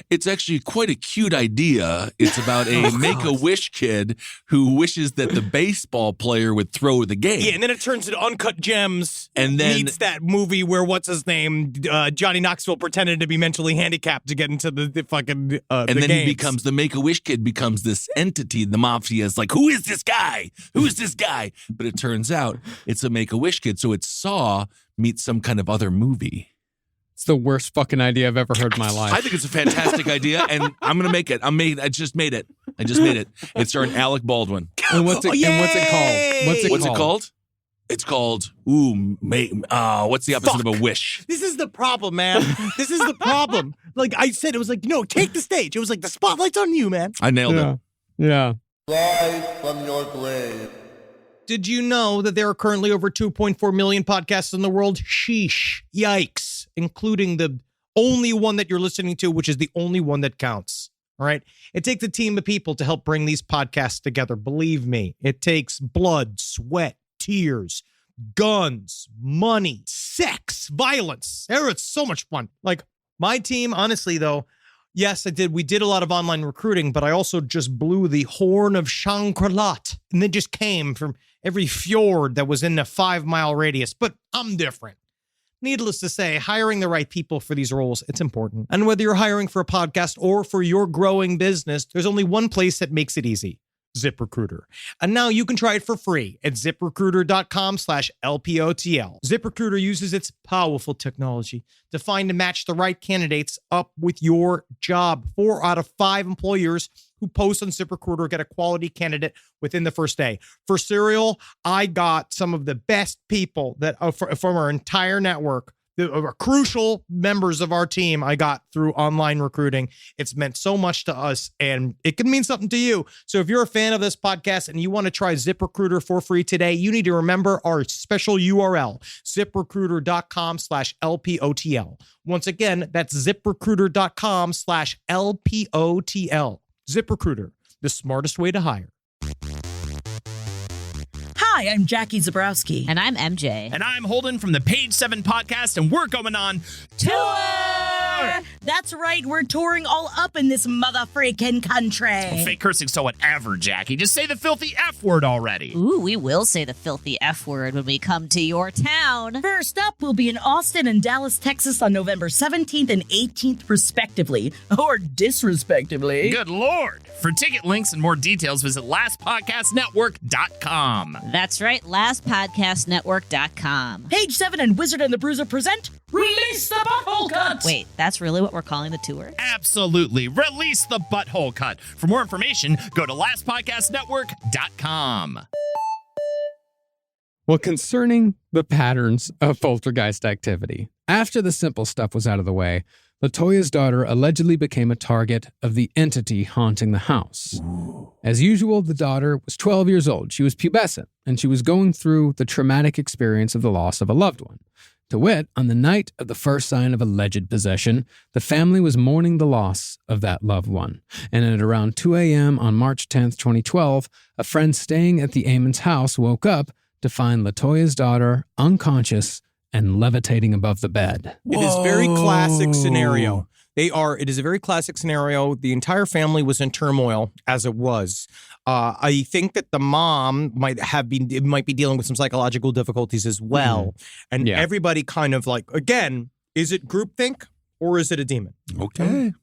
Speaker 2: It's actually quite a cute idea. It's about a Make-A-Wish kid who wishes that the baseball player would throw the game.
Speaker 4: Yeah, and then it turns into Uncut Gems.
Speaker 2: And then-
Speaker 4: meets that movie where what's his name, Johnny Knoxville pretended to be mentally handicapped to get into the fucking
Speaker 2: and
Speaker 4: the
Speaker 2: then
Speaker 4: games.
Speaker 2: he becomes the Make-A-Wish kid becomes this entity. The mafia is like, who is this guy? Who is this guy? But it turns out it's a Make-A-Wish kid. So it's Saw meets some kind of other movie.
Speaker 5: It's the worst fucking idea I've ever heard in my life.
Speaker 2: I think it's a fantastic idea, and I'm gonna make it. I just made it. It's starring Alec Baldwin.
Speaker 5: And what's it called?
Speaker 2: What's it called? It's called what's the opposite of a wish?
Speaker 4: This is the problem, man. This is the problem. Like I said, it was like, no, take the stage. It was like the spotlight's on you, man.
Speaker 2: I nailed it.
Speaker 5: Yeah.
Speaker 6: Rise from your grave.
Speaker 4: Did you know that there are currently over 2.4 million podcasts in the world? Sheesh. Yikes. Including the only one that you're listening to, which is the only one that counts. All right. It takes a team of people to help bring these podcasts together. Believe me, it takes blood, sweat, tears, guns, money, sex, violence. It's so much fun. Like my team, honestly, though, yes, we did a lot of online recruiting, but I also just blew the horn of Shangri-La and then just came from every fjord that was in a 5-mile radius. But I'm different. Needless to say, hiring the right people for these roles, it's important. And whether you're hiring for a podcast or for your growing business, there's only one place that makes it easy. ZipRecruiter. And now you can try it for free at ziprecruiter.com/LPOTL. ZipRecruiter uses its powerful technology to find and match the right candidates up with your job. 4 out of 5 employers who post on ZipRecruiter get a quality candidate within the first day. For Serial, I got some of the best people that from our entire network. The crucial members of our team I got through online recruiting. It's meant so much to us, and it can mean something to you. So if you're a fan of this podcast and you want to try ZipRecruiter for free today, you need to remember our special URL, ziprecruiter.com/LPOTL. Once again, that's ziprecruiter.com/LPOTL. ZipRecruiter, the smartest way to hire.
Speaker 7: Hi, I'm Jackie Zabrowski.
Speaker 8: And I'm MJ.
Speaker 9: And I'm Holden from the Page 7 podcast, and we're going on
Speaker 7: Tour! That's right, we're touring all up in this mother-freaking country.
Speaker 9: fake cursing, so whatever, Jackie. Just say the filthy F word already.
Speaker 8: Ooh, we will say the filthy F word when we come to your town.
Speaker 7: First up, we'll be in Austin and Dallas, Texas on November 17th and 18th, respectively. Or disrespectively.
Speaker 9: Good Lord. For ticket links and more details, visit lastpodcastnetwork.com.
Speaker 8: That's right, lastpodcastnetwork.com.
Speaker 7: Page 7 and Wizard and the Bruiser present Release the Butthole Cut!
Speaker 8: Wait, that's really what we're calling the tour?
Speaker 9: Absolutely. Release the butthole cut. For more information, go to lastpodcastnetwork.com.
Speaker 5: Well, concerning the patterns of poltergeist activity, after the simple stuff was out of the way, LaToya's daughter allegedly became a target of the entity haunting the house. As usual, the daughter was 12 years old. She was pubescent, and she was going through the traumatic experience of the loss of a loved one. To wit, on the night of the first sign of alleged possession, the family was mourning the loss of that loved one. And at around 2 a.m. on March 10th, 2012, a friend staying at the Amon's house woke up to find LaToya's daughter unconscious and levitating above the bed.
Speaker 4: It is very classic scenario. It is a very classic scenario. The entire family was in turmoil as it was. I think that the mom might be dealing with some psychological difficulties as well. And everybody kind of like, again, is it groupthink or is it a demon?
Speaker 2: Okay.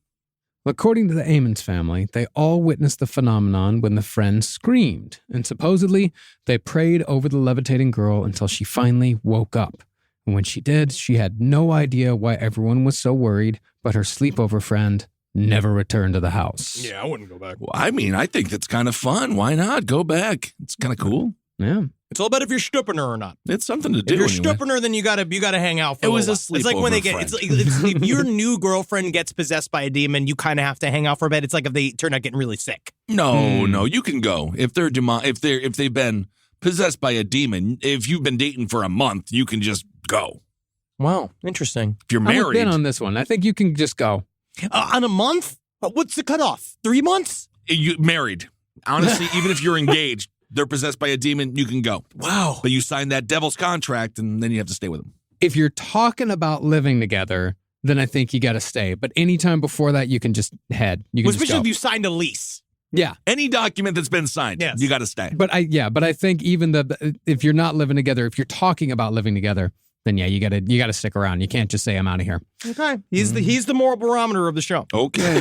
Speaker 5: According to the Amon's family, they all witnessed the phenomenon when the friend screamed, and supposedly they prayed over the levitating girl until she finally woke up. And when she did, she had no idea why everyone was so worried, but her sleepover friend never returned to the house.
Speaker 4: Yeah, I wouldn't go back.
Speaker 2: Well, I mean, I think that's kind of fun. Why not? Go back. It's kind of cool.
Speaker 5: Yeah.
Speaker 4: It's all about if you're stupping her or not.
Speaker 2: It's something to do.
Speaker 4: If you're
Speaker 2: anyway.
Speaker 4: stupping her, then you gotta hang out for
Speaker 2: It was a
Speaker 4: while. It's like when
Speaker 2: sleepover
Speaker 4: they get
Speaker 2: friend.
Speaker 4: it's if your new girlfriend gets possessed by a demon, you kind of have to hang out for a bit. It's like if they turn out getting really sick.
Speaker 2: No, you can go if they're if they've been possessed by a demon. If you've been dating for a month, you can just go.
Speaker 4: Wow, interesting.
Speaker 2: If you're
Speaker 5: I'm
Speaker 2: married,
Speaker 5: in on this one. I think you can just go.
Speaker 4: On a month? What's the cutoff? 3 months?
Speaker 2: you married. Honestly, even if you're engaged, they're possessed by a demon, you can go.
Speaker 4: Wow.
Speaker 2: But you sign that devil's contract, and then you have to stay with them.
Speaker 5: If you're talking about living together, then I think you got to stay. But anytime before that, you can just head. You can
Speaker 4: Especially
Speaker 5: just go.
Speaker 4: if you signed a lease.
Speaker 5: Yeah.
Speaker 2: Any document that's been signed,
Speaker 4: Yes.
Speaker 2: you got to stay.
Speaker 5: But I think even if you're not living together, if you're talking about living together, then yeah, you gotta stick around. You can't just say I'm out of here.
Speaker 4: Okay. He's the moral barometer of the show.
Speaker 2: Okay.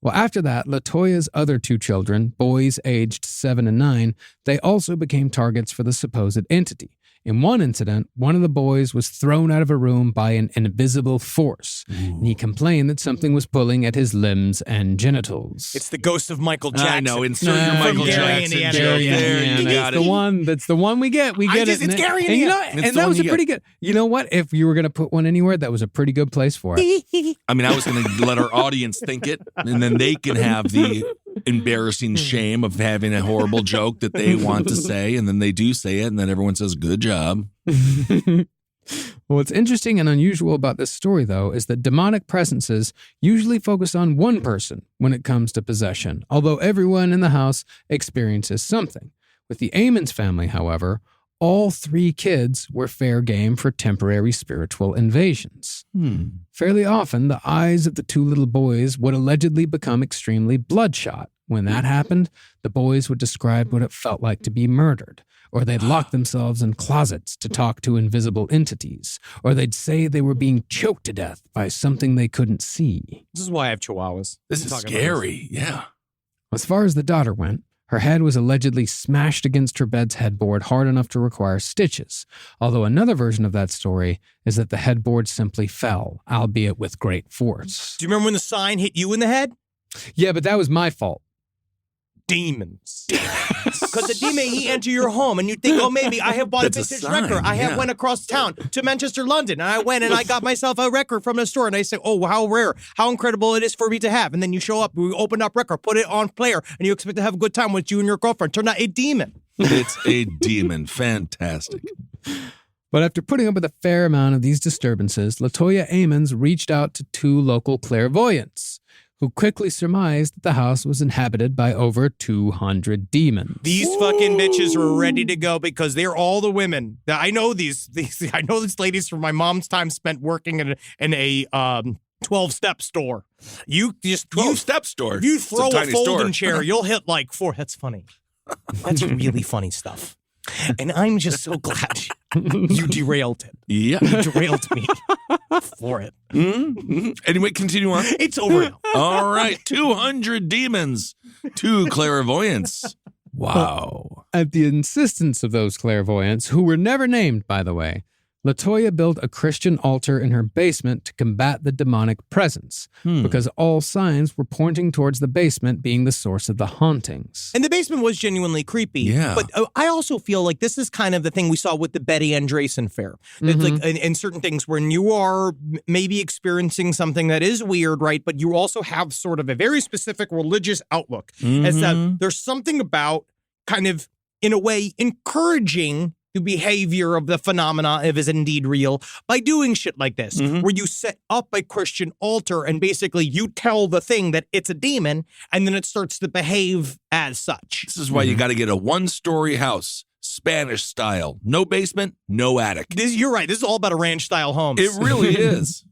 Speaker 5: Well, after that, LaToya's other two children, boys aged 7 and 9, they also became targets for the supposed entity. In one incident, one of the boys was thrown out of a room by an invisible force, and he complained that something was pulling at his limbs and genitals.
Speaker 4: It's the ghost of Michael Jackson.
Speaker 2: I know. Insert your
Speaker 5: From
Speaker 2: Michael
Speaker 4: Gary,
Speaker 2: Jackson
Speaker 4: Indiana.
Speaker 2: joke there. You got it.
Speaker 5: That's the one we get. We get it.
Speaker 4: It's Gary,
Speaker 5: and you know,
Speaker 4: Indiana.
Speaker 5: and that was a pretty good. You know what? If you were going to put one anywhere, that was a pretty good place for it.
Speaker 2: I mean, I was going to let our audience think it, and then they can have the embarrassing shame of having a horrible joke that they want to say, and then they do say it, and then everyone says, good job.
Speaker 5: What's interesting and unusual about this story, though, is that demonic presences usually focus on one person when it comes to possession, although everyone in the house experiences something. With the Amon's family, however, all 3 kids were fair game for temporary spiritual invasions. Fairly often, the eyes of the 2 little boys would allegedly become extremely bloodshot. When that happened, the boys would describe what it felt like to be murdered, or they'd lock themselves in closets to talk to invisible entities, or they'd say they were being choked to death by something they couldn't see.
Speaker 4: This is why I have chihuahuas.
Speaker 2: This is scary. Yeah.
Speaker 5: As far as the daughter went, her head was allegedly smashed against her bed's headboard hard enough to require stitches, although another version of that story is that the headboard simply fell, albeit with great force.
Speaker 4: Do you remember when the sign hit you in the head?
Speaker 5: Yeah, but that was my fault.
Speaker 4: Demons. Because the demon, he enter your home and you think, oh, maybe I have bought
Speaker 2: That's
Speaker 4: a
Speaker 2: a
Speaker 4: vintage
Speaker 2: sign,
Speaker 4: record. I have went across town to Manchester, London, and I went and I got myself a record from the store. And I said, oh, how rare, how incredible it is for me to have. And then you show up, we open up record, put it on player, and you expect to have a good time with you and your girlfriend. Turned out a demon.
Speaker 2: It's a demon. Fantastic.
Speaker 5: But after putting up with a fair amount of these disturbances, LaToya Amons reached out to 2 local clairvoyants, who quickly surmised that the house was inhabited by over 200 demons.
Speaker 4: These fucking bitches were ready to go because they're all the women. I know these ladies from my mom's time spent working in a 12-step store. You just
Speaker 2: 12-step store.
Speaker 4: If you throw
Speaker 2: It's a
Speaker 4: a
Speaker 2: tiny
Speaker 4: folding
Speaker 2: store.
Speaker 4: chair, you'll hit like 4. That's funny. That's really funny stuff. And I'm just so glad you derailed it.
Speaker 2: Yeah.
Speaker 4: You derailed me for it.
Speaker 2: Anyway, continue on.
Speaker 4: It's over now.
Speaker 2: All right. 200 demons. 2 clairvoyants. Wow.
Speaker 5: At the insistence of those clairvoyants, who were never named, by the way, LaToya built a Christian altar in her basement to combat the demonic presence because all signs were pointing towards the basement being the source of the hauntings.
Speaker 4: And the basement was genuinely creepy.
Speaker 2: Yeah.
Speaker 4: But I also feel like this is kind of the thing we saw with the Betty Andreson affair. It's like in certain things when you are maybe experiencing something that is weird, right? But you also have sort of a very specific religious outlook. As that there's something about kind of, in a way, encouraging the behavior of the phenomena, if it's indeed real, by doing shit like this, where you set up a Christian altar and basically you tell the thing that it's a demon, and then it starts to behave as such.
Speaker 2: This is why you got to get a one-story house, Spanish style. No basement, no attic.
Speaker 4: You're right. This is all about a ranch-style home.
Speaker 2: It really is.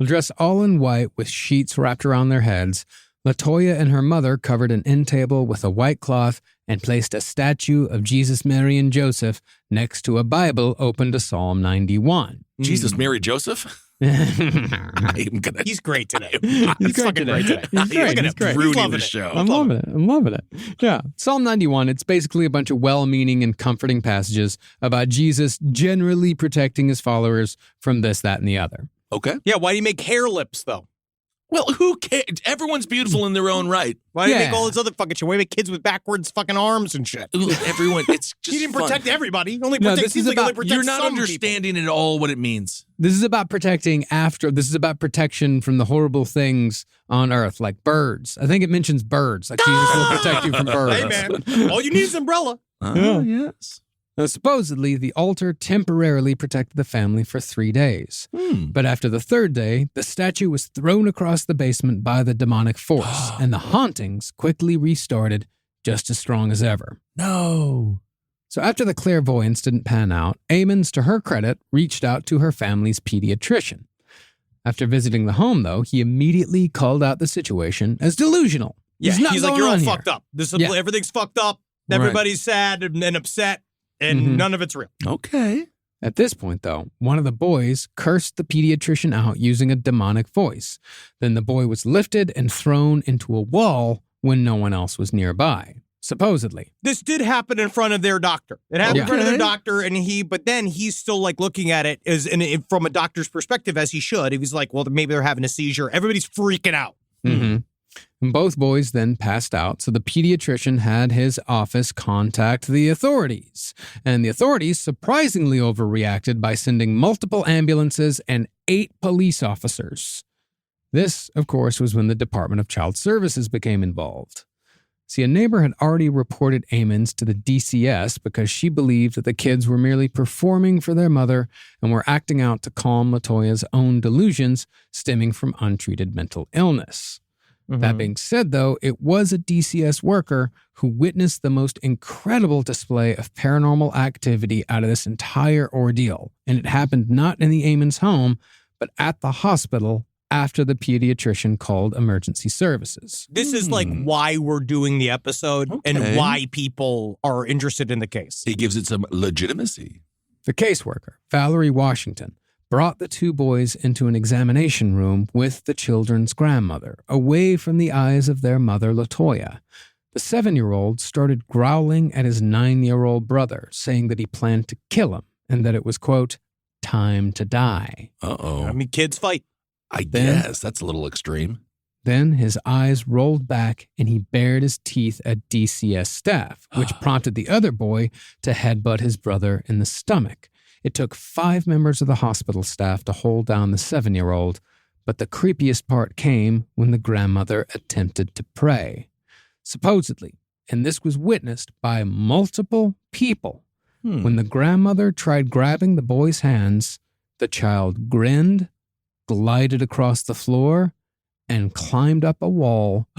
Speaker 5: Dressed all in white with sheets wrapped around their heads, LaToya and her mother covered an end table with a white cloth and placed a statue of Jesus, Mary, and Joseph next to a Bible open to Psalm 91.
Speaker 2: Jesus, Mary, Joseph?
Speaker 4: He's great today. He's fucking great today.
Speaker 5: He's great.
Speaker 4: Look at
Speaker 5: He's
Speaker 4: him.
Speaker 5: great.
Speaker 2: Ruining the show.
Speaker 5: I'm loving it. I'm loving it. Yeah. Psalm 91, it's basically a bunch of well-meaning and comforting passages about Jesus generally protecting his followers from this, that, and the other.
Speaker 2: Okay.
Speaker 4: Yeah, why do you make hair lips, though?
Speaker 2: Well, who cares? Everyone's beautiful in their own right.
Speaker 4: Why do you make all this other fucking shit? Why do you make kids with backwards fucking arms and shit?
Speaker 2: Everyone, it's just
Speaker 4: He didn't
Speaker 2: fun.
Speaker 4: protect everybody. He only
Speaker 5: No,
Speaker 4: protects,
Speaker 5: this is about-
Speaker 2: You're not understanding at all what it means.
Speaker 5: This is about protecting This is about protection from the horrible things on earth, like birds. I think it mentions birds. Like Jesus will protect you from birds.
Speaker 4: Hey, man. All you need is an umbrella.
Speaker 2: Oh, yes.
Speaker 5: Now, supposedly, the altar temporarily protected the family for 3 days. But after the third day, the statue was thrown across the basement by the demonic force, and the hauntings quickly restarted just as strong as ever.
Speaker 2: No.
Speaker 5: So after the clairvoyance didn't pan out, Ammons, to her credit, reached out to her family's pediatrician. After visiting the home, though, he immediately called out the situation as delusional.
Speaker 4: Yeah,
Speaker 5: There's nothing
Speaker 4: he's like,
Speaker 5: going
Speaker 4: you're all
Speaker 5: on here."
Speaker 4: fucked up.
Speaker 5: Yeah.
Speaker 4: Everything's fucked up.
Speaker 2: Right.
Speaker 4: Everybody's sad and upset, and none of it's real.
Speaker 2: Okay.
Speaker 5: At this point, though, one of the boys cursed the pediatrician out using a demonic voice. Then the boy was lifted and thrown into a wall when no one else was nearby, supposedly.
Speaker 4: This did happen in front of their doctor. It happened in front of their doctor, but then he's still like looking at it from a doctor's perspective, as he should. He was like, well, maybe they're having a seizure. Everybody's freaking out.
Speaker 5: And both boys then passed out, so the pediatrician had his office contact the authorities. And the authorities surprisingly overreacted by sending multiple ambulances and 8 police officers. This, of course, was when the Department of Child Services became involved. See, a neighbor had already reported Ammons to the DCS because she believed that the kids were merely performing for their mother and were acting out to calm LaToya's own delusions stemming from untreated mental illness. That being said, though, it was a DCS worker who witnessed the most incredible display of paranormal activity out of this entire ordeal. And it happened not in the Ammons home, but at the hospital after the pediatrician called emergency services.
Speaker 4: This is like why we're doing the episode and why people are interested in the case.
Speaker 2: He gives it some legitimacy.
Speaker 5: The caseworker, Valerie Washington, brought the 2 boys into an examination room with the children's grandmother, away from the eyes of their mother, LaToya. The 7-year-old started growling at his 9-year-old brother, saying that he planned to kill him and that it was, quote, time to die.
Speaker 2: Uh-oh.
Speaker 4: I mean, kids fight.
Speaker 2: I guess that's a little extreme.
Speaker 5: Then his eyes rolled back and he bared his teeth at DCS staff, which prompted the other boy to headbutt his brother in the stomach. It took 5 members of the hospital staff to hold down the 7-year-old, but the creepiest part came when the grandmother attempted to pray. Supposedly, and this was witnessed by multiple people, when the grandmother tried grabbing the boy's hands, the child grinned, glided across the floor, and climbed up a wall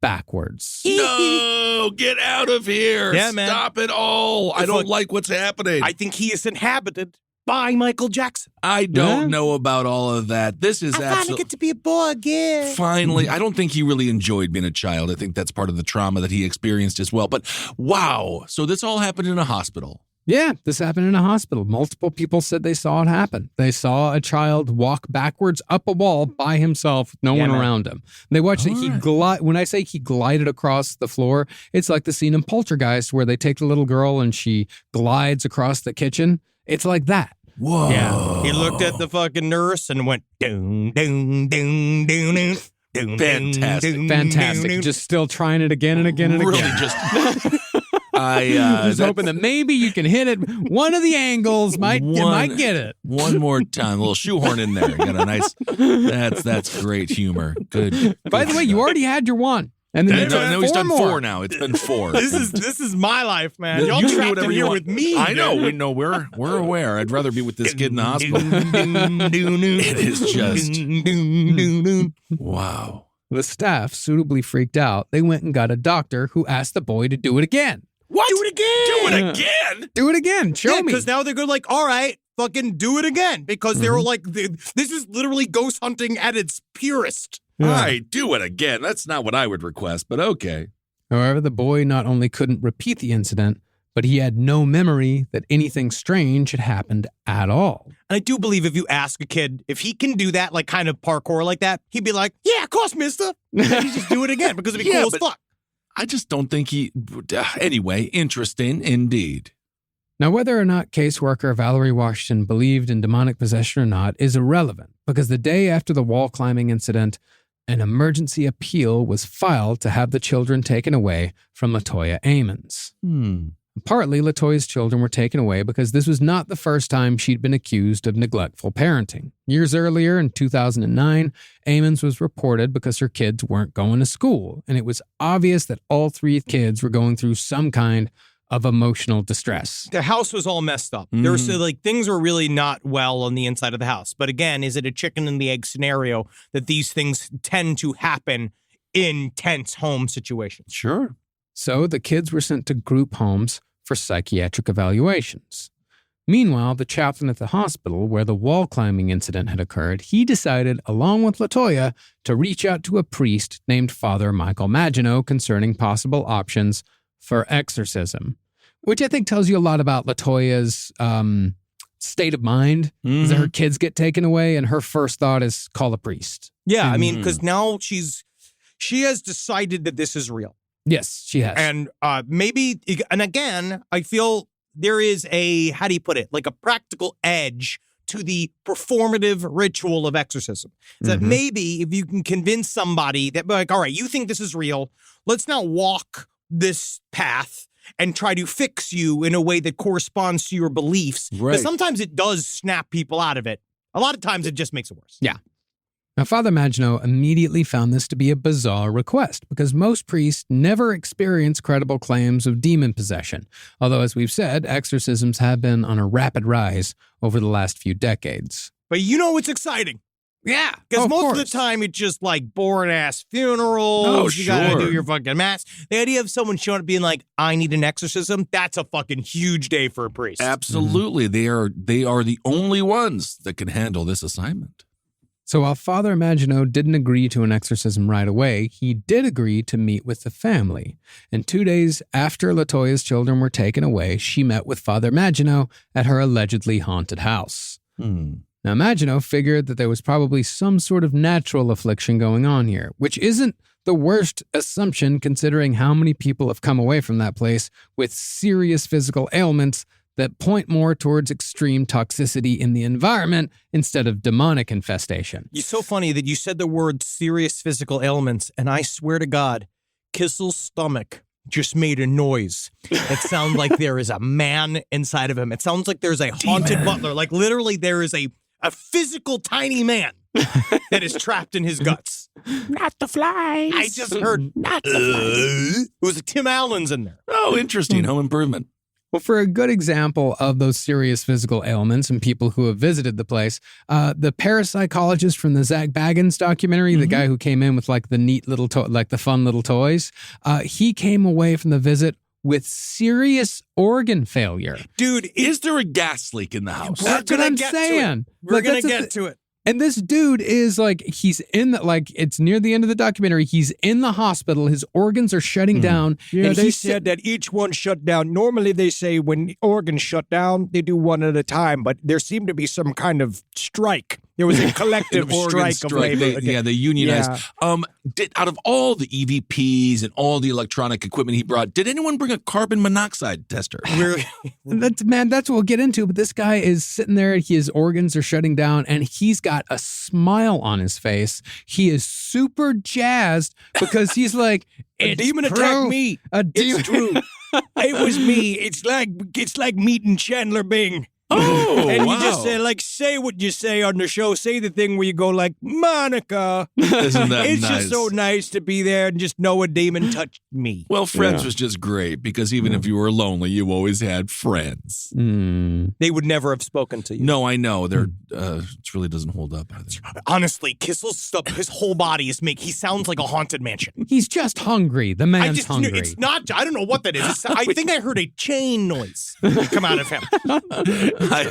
Speaker 5: backwards.
Speaker 2: No, get out of here.
Speaker 4: Yeah, man.
Speaker 2: Stop it all. I don't like what's happening.
Speaker 4: I think he is inhabited by Michael Jackson.
Speaker 2: I don't know about all of that. This is
Speaker 4: I finally
Speaker 2: absolutely...
Speaker 4: get to be a boy again.
Speaker 2: Finally, I don't think he really enjoyed being a child. I think that's part of the trauma that he experienced as well. But wow, so this all happened in a hospital.
Speaker 5: Yeah, this happened in a hospital. Multiple people said they saw it happen. They saw a child walk backwards up a wall by himself, no one around him. They watched it. He when I say he glided across the floor, it's like the scene in Poltergeist where they take the little girl and she glides across the kitchen. It's like that.
Speaker 2: Whoa.
Speaker 4: Yeah. He looked at the fucking nurse and went, doon, doon, doon, doon, doon.
Speaker 2: Fantastic.
Speaker 5: Fantastic. Just still trying it again and again and
Speaker 2: Really
Speaker 5: again.
Speaker 2: just... I
Speaker 5: just hoping that maybe you can hit it. One of the angles might get it.
Speaker 2: One more time, a little shoehorn in there. Got a nice. That's great humor. Good.
Speaker 5: By the way, you already had your one, and then
Speaker 2: No, he's done
Speaker 5: more.
Speaker 2: 4 now. It's been 4.
Speaker 4: This is my life, man. Y'all
Speaker 2: You do
Speaker 4: trapped
Speaker 2: whatever
Speaker 4: in
Speaker 2: you
Speaker 4: here
Speaker 2: want.
Speaker 4: with me.
Speaker 2: I know.
Speaker 4: dude.
Speaker 2: We're aware. I'd rather be with this kid in the hospital. It is just wow.
Speaker 5: The staff, suitably freaked out, they went and got a doctor who asked the boy to do it again.
Speaker 4: What? Do it again.
Speaker 2: Do it again.
Speaker 5: Do it again. Show me.
Speaker 4: Because now they're good. Like, all right, fucking do it again. Because they were like, this is literally ghost hunting at its purest.
Speaker 2: All right, do it again. That's not what I would request, but okay.
Speaker 5: However, the boy not only couldn't repeat the incident, but he had no memory that anything strange had happened at all.
Speaker 4: And I do believe if you ask a kid if he can do that, like kind of parkour like that, he'd be like, yeah, of course, mister. And he'd just do it again because it'd be cool as fuck.
Speaker 2: I just don't think he... Anyway, interesting indeed.
Speaker 5: Now, whether or not caseworker Valerie Washington believed in demonic possession or not is irrelevant, because the day after the wall climbing incident, an emergency appeal was filed to have the children taken away from LaToya Ammons. Partly, LaToya's children were taken away because this was not the first time she'd been accused of neglectful parenting. Years earlier, in 2009, Ammons was reported because her kids weren't going to school, and it was obvious that all 3 kids were going through some kind of emotional distress.
Speaker 4: The house was all messed up. There was things were really not well on the inside of the house. But again, is it a chicken and the egg scenario that these things tend to happen in tense home situations?
Speaker 2: Sure.
Speaker 5: So the kids were sent to group homes for psychiatric evaluations. Meanwhile, the chaplain at the hospital where the wall climbing incident had occurred, he decided, along with LaToya, to reach out to a priest named Father Michael Maginot concerning possible options for exorcism, which I think tells you a lot about LaToya's state of mind, is that her kids get taken away and her first thought is call a priest.
Speaker 4: Yeah, I mean, because now she has decided that this is real.
Speaker 5: Yes, she has.
Speaker 4: And maybe, and again, I feel there is a, how do you put it, like a practical edge to the performative ritual of exorcism. That maybe if you can convince somebody that, like, all right, you think this is real, let's now walk this path and try to fix you in a way that corresponds to your beliefs.
Speaker 2: Right.
Speaker 4: But sometimes it does snap people out of it. A lot of times it just makes it worse.
Speaker 5: Yeah. Now, Father Maginot immediately found this to be a bizarre request because most priests never experience credible claims of demon possession. Although, as we've said, exorcisms have been on a rapid rise over the last few decades.
Speaker 4: But you know it's exciting.
Speaker 5: Yeah.
Speaker 4: Because most of the time it's just like boring-ass funerals.
Speaker 2: Oh,
Speaker 4: You gotta
Speaker 2: sure.
Speaker 4: do your fucking mass. The idea of someone showing up being like, I need an exorcism, that's a fucking huge day for a priest.
Speaker 2: Absolutely. They are the only ones that can handle this assignment.
Speaker 5: So while Father Maginot didn't agree to an exorcism right away, he did agree to meet with the family. And 2 days after LaToya's children were taken away, she met with Father Maginot at her allegedly haunted house. Now, Maginot figured that there was probably some sort of natural affliction going on here, which isn't the worst assumption considering how many people have come away from that place with serious physical ailments that point more towards extreme toxicity in the environment instead of demonic infestation.
Speaker 4: It's so funny that you said the word serious physical ailments, and I swear to God, Kissel's stomach just made a noise. It sounds like there is a man inside of him. It sounds like there's a haunted butler. Like literally there is a physical tiny man that is trapped in his guts.
Speaker 5: Not the flies.
Speaker 4: I just heard, not the flies. It was Tim Allen's in there.
Speaker 2: Oh, interesting. Home improvement.
Speaker 5: Well, for a good example of those serious physical ailments and people who have visited the place, the parapsychologist from the Zach Baggins documentary, the guy who came in with like the neat little, like the fun little toys, he came away from the visit with serious organ failure.
Speaker 4: Dude,
Speaker 2: Is there a gas leak in the house?
Speaker 5: That's what I'm saying.
Speaker 4: We're going to
Speaker 5: that's
Speaker 4: get to it.
Speaker 5: And this dude is like, he's in the, like, it's near the end of the documentary. He's in the hospital. His organs are shutting down.
Speaker 4: Yeah,
Speaker 5: and
Speaker 4: they
Speaker 5: he
Speaker 4: said that each one shut down. Normally they say when organs shut down, they do one at a time, but there seemed to be some kind of strike. There was a collective
Speaker 2: An Oregon
Speaker 4: strike of labor.
Speaker 2: They unionized.
Speaker 4: Yeah.
Speaker 2: Out of all the EVPs and all the electronic equipment he brought, did anyone bring a carbon monoxide tester?
Speaker 5: That's what we'll get into. But this guy is sitting there. His organs are shutting down, and he's got a smile on his face. He is super jazzed because he's like,
Speaker 4: a demon attacked me. It's true. It was me. It's like meeting Chandler Bing.
Speaker 2: Oh,
Speaker 4: and
Speaker 2: wow.
Speaker 4: you just say what you say on the show. Say the thing where you go like, Monica.
Speaker 2: Isn't that
Speaker 4: it's
Speaker 2: nice?
Speaker 4: just so nice to be there and just know a demon touched me.
Speaker 2: Well, Friends was just great because even if you were lonely, you always had friends.
Speaker 4: They would never have spoken to you.
Speaker 2: No, I know. It really doesn't hold up either.
Speaker 4: Honestly, Kissel's stuff, his whole body is he sounds like a haunted mansion.
Speaker 5: He's just hungry. The man's hungry.
Speaker 4: It's not, I don't know what that is. I think I heard a chain noise come out of him.
Speaker 2: I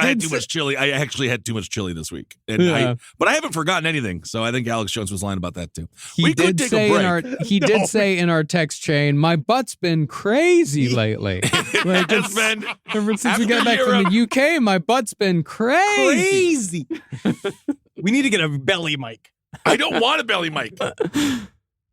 Speaker 2: had too much chili. I actually had too much chili this week. But I haven't forgotten anything. So I think Alex Jones was lying about that too. We could take a break.
Speaker 5: He did say in our text chain, my butt's been crazy lately. Like ever since we got back from the UK, my butt's been crazy.
Speaker 4: We need to get a belly mic.
Speaker 2: I don't want a belly mic.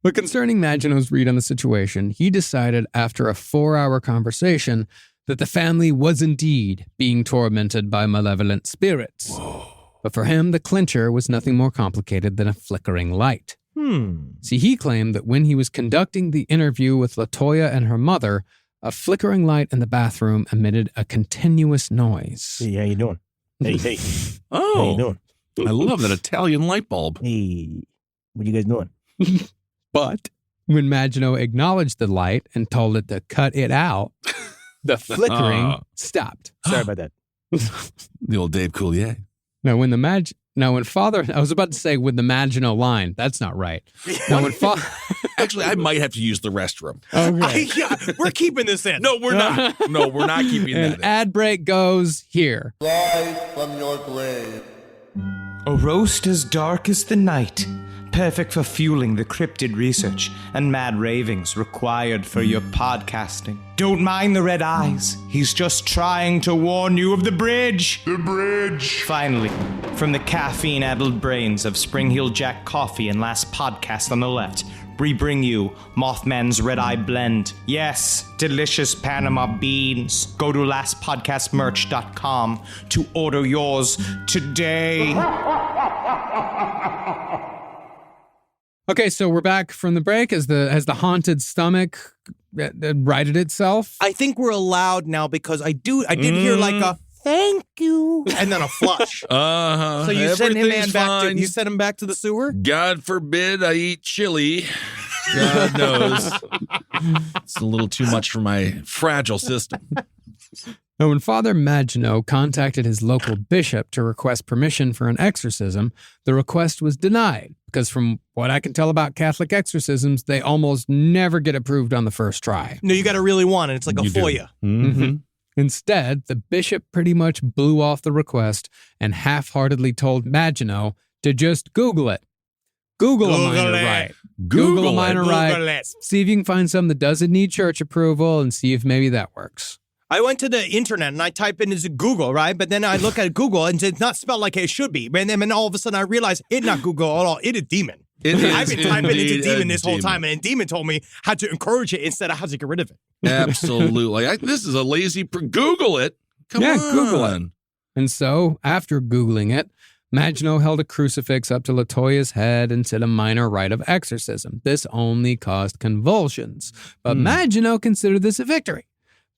Speaker 5: But concerning Maginot's read on the situation, he decided after a 4-hour conversation that the family was indeed being tormented by malevolent spirits.
Speaker 2: Whoa.
Speaker 5: But for him, the clincher was nothing more complicated than a flickering light. See, he claimed that when he was conducting the interview with LaToya and her mother, a flickering light in the bathroom emitted a continuous noise.
Speaker 4: Hey, how you doing? Hey.
Speaker 2: Oh.
Speaker 4: How you doing?
Speaker 2: I love that Italian light bulb.
Speaker 4: Hey, what you guys doing?
Speaker 5: But when Maginot acknowledged the light and told it to cut it out, the flickering stopped.
Speaker 4: Sorry about that.
Speaker 2: The old Dave Coulier.
Speaker 5: Now, when Father, I was about to say with the Maginot line. That's not right. Now, when Father,
Speaker 2: actually, I might have to use the restroom.
Speaker 5: Okay.
Speaker 4: We're keeping this in.
Speaker 2: No, we're not. No, we're not keeping that in.
Speaker 5: An ad break goes here.
Speaker 6: Rise from your grave.
Speaker 10: A roast as dark as the night, perfect for fueling the cryptid research and mad ravings required for your podcasting. Don't mind the red eyes. He's just trying to warn you of the bridge.
Speaker 6: The bridge.
Speaker 10: Finally, from the caffeine-addled brains of Spring Hill Jack Coffee and Last Podcast on the left, we bring you Mothman's Red Eye Blend. Yes, delicious Panama beans. Go to lastpodcastmerch.com to order yours today.
Speaker 5: Okay, so we're back from the break. Has the haunted stomach righted itself?
Speaker 4: I think we're allowed now because I did hear like a thank you and then a flush.
Speaker 2: Uh-huh.
Speaker 4: So you send him
Speaker 2: fine.
Speaker 4: you send him back to the sewer?
Speaker 2: God forbid I eat chili. God knows. It's a little too much for my fragile system.
Speaker 5: Now, when Father Maginot contacted his local bishop to request permission for an exorcism, the request was denied because from what I can tell about Catholic exorcisms, they almost never get approved on the first try.
Speaker 4: No, you got to really want it. It's like a FOIA.
Speaker 5: Mm-hmm. Instead, the bishop pretty much blew off the request and half-heartedly told Maginot to just Google it. Google a minor rite. Google a minor rite. See if you can find something that doesn't need church approval and see if maybe that works.
Speaker 4: I went to the internet and I type in Google, right? But then I look at Google and it's not spelled like it should be. And then all of a sudden I realize it's not Google at all. It's a demon. I've been typing into demon this whole time, and demon told me how to encourage it instead of how to get rid of it.
Speaker 2: Absolutely. This is a lazy... Google it. Come on.
Speaker 5: Google it. And so, after Googling it, Maginot held a crucifix up to LaToya's head and said a minor rite of exorcism. This only caused convulsions. But Maginot considered this a victory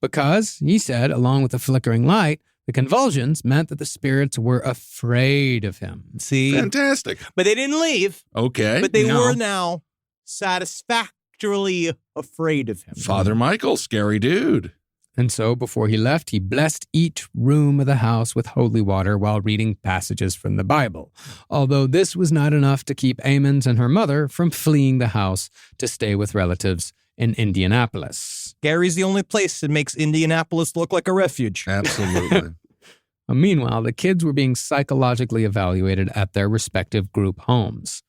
Speaker 5: because, he said, along with the flickering light, the convulsions meant that the spirits were afraid of him.
Speaker 4: See?
Speaker 2: Fantastic.
Speaker 4: But they didn't leave.
Speaker 2: Okay.
Speaker 4: But they were now satisfactorily afraid of him.
Speaker 2: Father Michael, scary dude.
Speaker 5: And so, before he left, he blessed each room of the house with holy water while reading passages from the Bible. Although this was not enough to keep Ammons and her mother from fleeing the house to stay with relatives in Indianapolis.
Speaker 4: Gary's the only place that makes Indianapolis look like a refuge.
Speaker 2: Absolutely.
Speaker 5: Meanwhile, the kids were being psychologically evaluated at their respective group homes.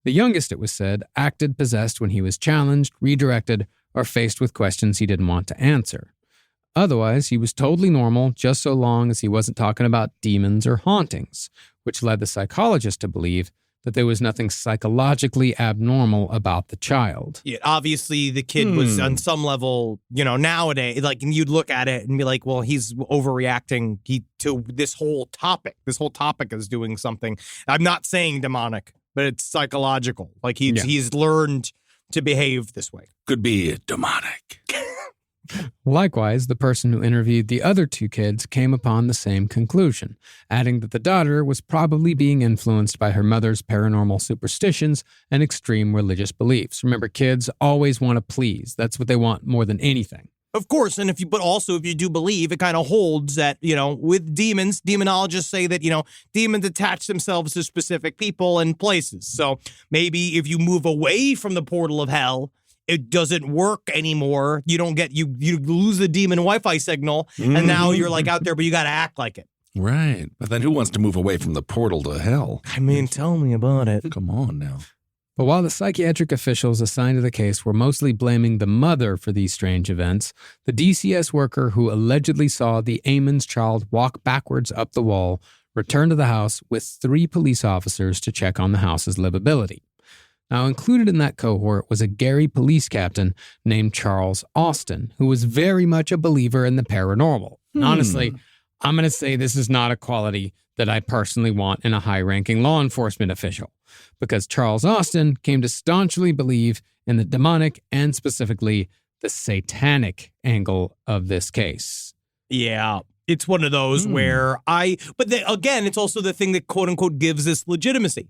Speaker 5: The youngest, it was said, acted possessed when he was challenged, redirected, or faced with questions he didn't want to answer. Otherwise, he was totally normal just so long as he wasn't talking about demons or hauntings, which led the psychologist to believe that there was nothing psychologically abnormal about the child.
Speaker 4: Yeah, obviously, the kid was on some level, nowadays, like, and you'd look at it and be like, well, he's overreacting to this whole topic. This whole topic is doing something. I'm not saying demonic, but it's psychological. Like, he's learned to behave this way.
Speaker 2: Could be demonic.
Speaker 5: Likewise, the person who interviewed the other two kids came upon the same conclusion, adding that the daughter was probably being influenced by her mother's paranormal superstitions and extreme religious beliefs. Remember, kids always want to please. That's what they want more than anything.
Speaker 4: Of course, and if you do believe, it kind of holds that, with demons, demonologists say that, demons attach themselves to specific people and places. So maybe if you move away from the portal of hell, it doesn't work anymore. You don't get, you lose the demon Wi-Fi signal, and now you're like out there, but you got to act like it.
Speaker 2: Right. But then who wants to move away from the portal to hell?
Speaker 4: I mean, tell me about it.
Speaker 2: Come on now.
Speaker 5: But while the psychiatric officials assigned to the case were mostly blaming the mother for these strange events, the DCS worker who allegedly saw the Amon's child walk backwards up the wall returned to the house with 3 police officers to check on the house's livability. Now, included in that cohort was a Gary police captain named Charles Austin, who was very much a believer in the paranormal. Honestly, I'm going to say this is not a quality that I personally want in a high-ranking law enforcement official, because Charles Austin came to staunchly believe in the demonic and specifically the satanic angle of this case.
Speaker 4: Yeah. It's one of those where again, it's also the thing that quote unquote gives this legitimacy.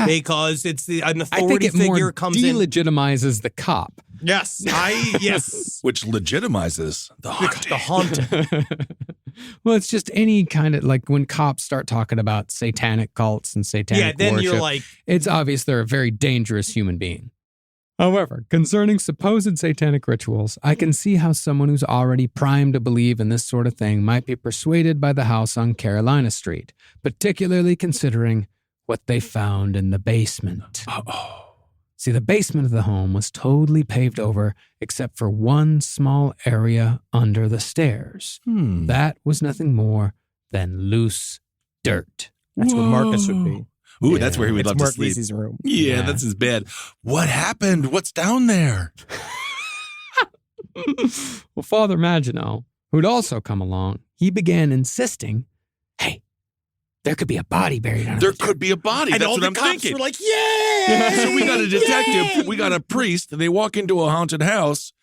Speaker 4: Because it's an authority figure comes in.
Speaker 5: Delegitimizes the cop.
Speaker 4: Yes. Yes.
Speaker 2: Which legitimizes the haunting.
Speaker 5: Well, it's just any kind of, like, when cops start talking about satanic cults and satanic
Speaker 4: then
Speaker 5: worship,
Speaker 4: you're like,
Speaker 5: it's obvious they're a very dangerous human being. However, concerning supposed satanic rituals, I can see how someone who's already primed to believe in this sort of thing might be persuaded by the house on Carolina Street, particularly considering what they found in the basement. See, the basement of the home was totally paved over except for one small area under the stairs. That was nothing more than loose dirt.
Speaker 4: That's what Marcus would be.
Speaker 2: Ooh, that's where he would love to sleep.
Speaker 4: Marcus' room.
Speaker 2: Yeah, that's his bed. What happened? What's down there?
Speaker 5: Well, Father Maginot, who'd also come along, he began insisting, hey, there could be a body buried under
Speaker 2: There
Speaker 5: the dirt.
Speaker 2: could be a body.
Speaker 4: And
Speaker 2: That's
Speaker 4: all
Speaker 2: what
Speaker 4: the
Speaker 2: I'm
Speaker 4: cops
Speaker 2: thinking.
Speaker 4: were like, yeah!
Speaker 2: So we got a detective, we got a priest, and they walk into a haunted house,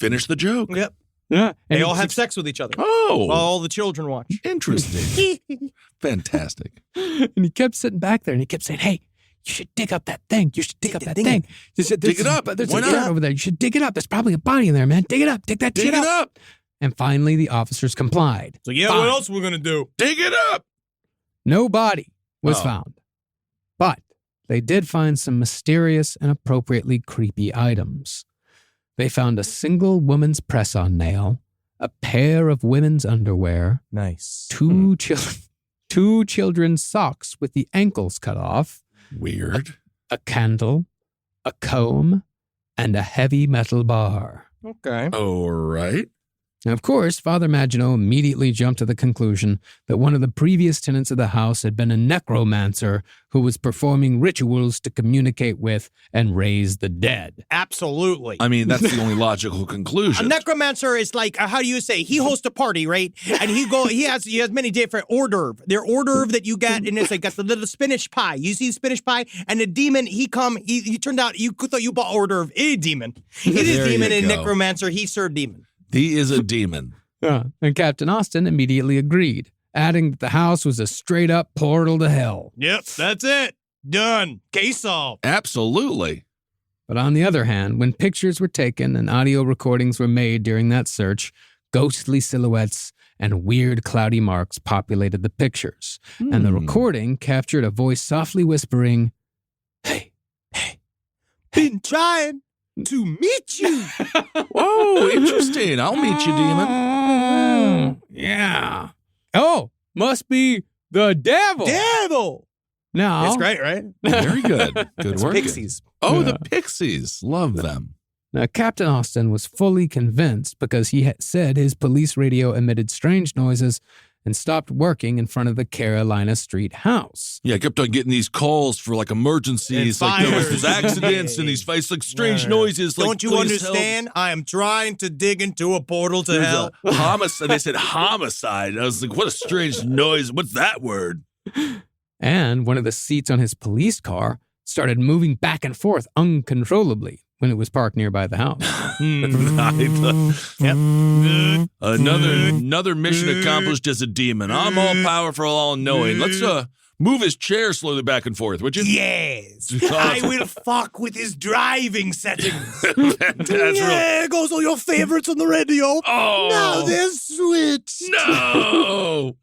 Speaker 2: finish the joke.
Speaker 4: Yep.
Speaker 5: Yeah.
Speaker 4: They all have sex with each other.
Speaker 2: Oh.
Speaker 4: While all the children watch.
Speaker 2: Interesting. Fantastic.
Speaker 5: And he kept sitting back there and he kept saying, hey, you should dig up that thing. You should dig up that thing.
Speaker 2: Dig it up.
Speaker 5: There's
Speaker 2: Why
Speaker 5: a dirt
Speaker 2: not?
Speaker 5: over there. You should dig it up. There's probably a body in there, man. Dig it up. Dig that
Speaker 2: Dig
Speaker 5: shit
Speaker 2: it
Speaker 5: up.
Speaker 2: up.
Speaker 5: And finally, the officers complied.
Speaker 4: So, yeah,
Speaker 5: Fine.
Speaker 4: what else are we going to do?
Speaker 2: Dig it up.
Speaker 5: No body was
Speaker 2: Oh.
Speaker 5: found. But they did find some mysterious and appropriately creepy items. They found a single woman's press-on nail, a pair of women's underwear,
Speaker 4: Nice.
Speaker 5: two children's socks with the ankles cut off,
Speaker 2: Weird.
Speaker 5: a candle, a comb, and a heavy metal bar.
Speaker 4: Okay.
Speaker 2: All right.
Speaker 5: Now, of course, Father Maginot immediately jumped to the conclusion that one of the previous tenants of the house had been a necromancer who was performing rituals to communicate with and raise the dead.
Speaker 4: Absolutely.
Speaker 2: I mean, that's the only logical
Speaker 4: A
Speaker 2: conclusion.
Speaker 4: necromancer is like, how do you say? He hosts a party, right? And he has many different hors d'oeuvres. They're hors d'oeuvre that you get, and it's like got the little spinach pie. You see spinach pie, and the demon, he turned out, you thought you bought hors d'oeuvre. A demon. It is
Speaker 2: There
Speaker 4: demon
Speaker 2: you
Speaker 4: and
Speaker 2: go.
Speaker 4: necromancer. He served demon.
Speaker 2: He is a demon.
Speaker 5: And Captain Austin immediately agreed, adding that the house was a straight-up portal to hell.
Speaker 4: Yep, that's it. Done. Case solved.
Speaker 2: Absolutely.
Speaker 5: But on the other hand, when pictures were taken and audio recordings were made during that search, ghostly silhouettes and weird cloudy marks populated the pictures. And the recording captured a voice softly whispering, hey,
Speaker 4: Been trying to meet you.
Speaker 2: Whoa, interesting. I'll meet you, demon.
Speaker 5: Yeah. Oh, must be the devil.
Speaker 4: Devil.
Speaker 5: Now,
Speaker 4: That's great, right?
Speaker 2: Very good. Good work.
Speaker 4: Pixies.
Speaker 2: Oh,
Speaker 5: Yeah.
Speaker 2: the Pixies. Love them.
Speaker 5: Now, Captain Austin was fully convinced because he had said his police radio emitted strange noises and stopped working in front of the Carolina Street house.
Speaker 2: Yeah, I kept on getting these calls for like emergencies, like there was accidents and these fights, like strange noises. Like,
Speaker 4: don't you understand? I am trying to dig into a portal to hell.
Speaker 2: Homicide. They said homicide. I was like, what a strange noise. What's that word?
Speaker 5: And one of the seats on his police car started moving back and forth uncontrollably when it was parked nearby the house.
Speaker 2: Yep. Another mission accomplished as a demon. I'm all powerful, all knowing. Let's move his chair slowly back and forth, would you?
Speaker 4: Yes. I will fuck with his driving settings.
Speaker 2: That's
Speaker 4: There goes all your favorites on the radio.
Speaker 2: Oh.
Speaker 4: Now they're switched.
Speaker 2: No.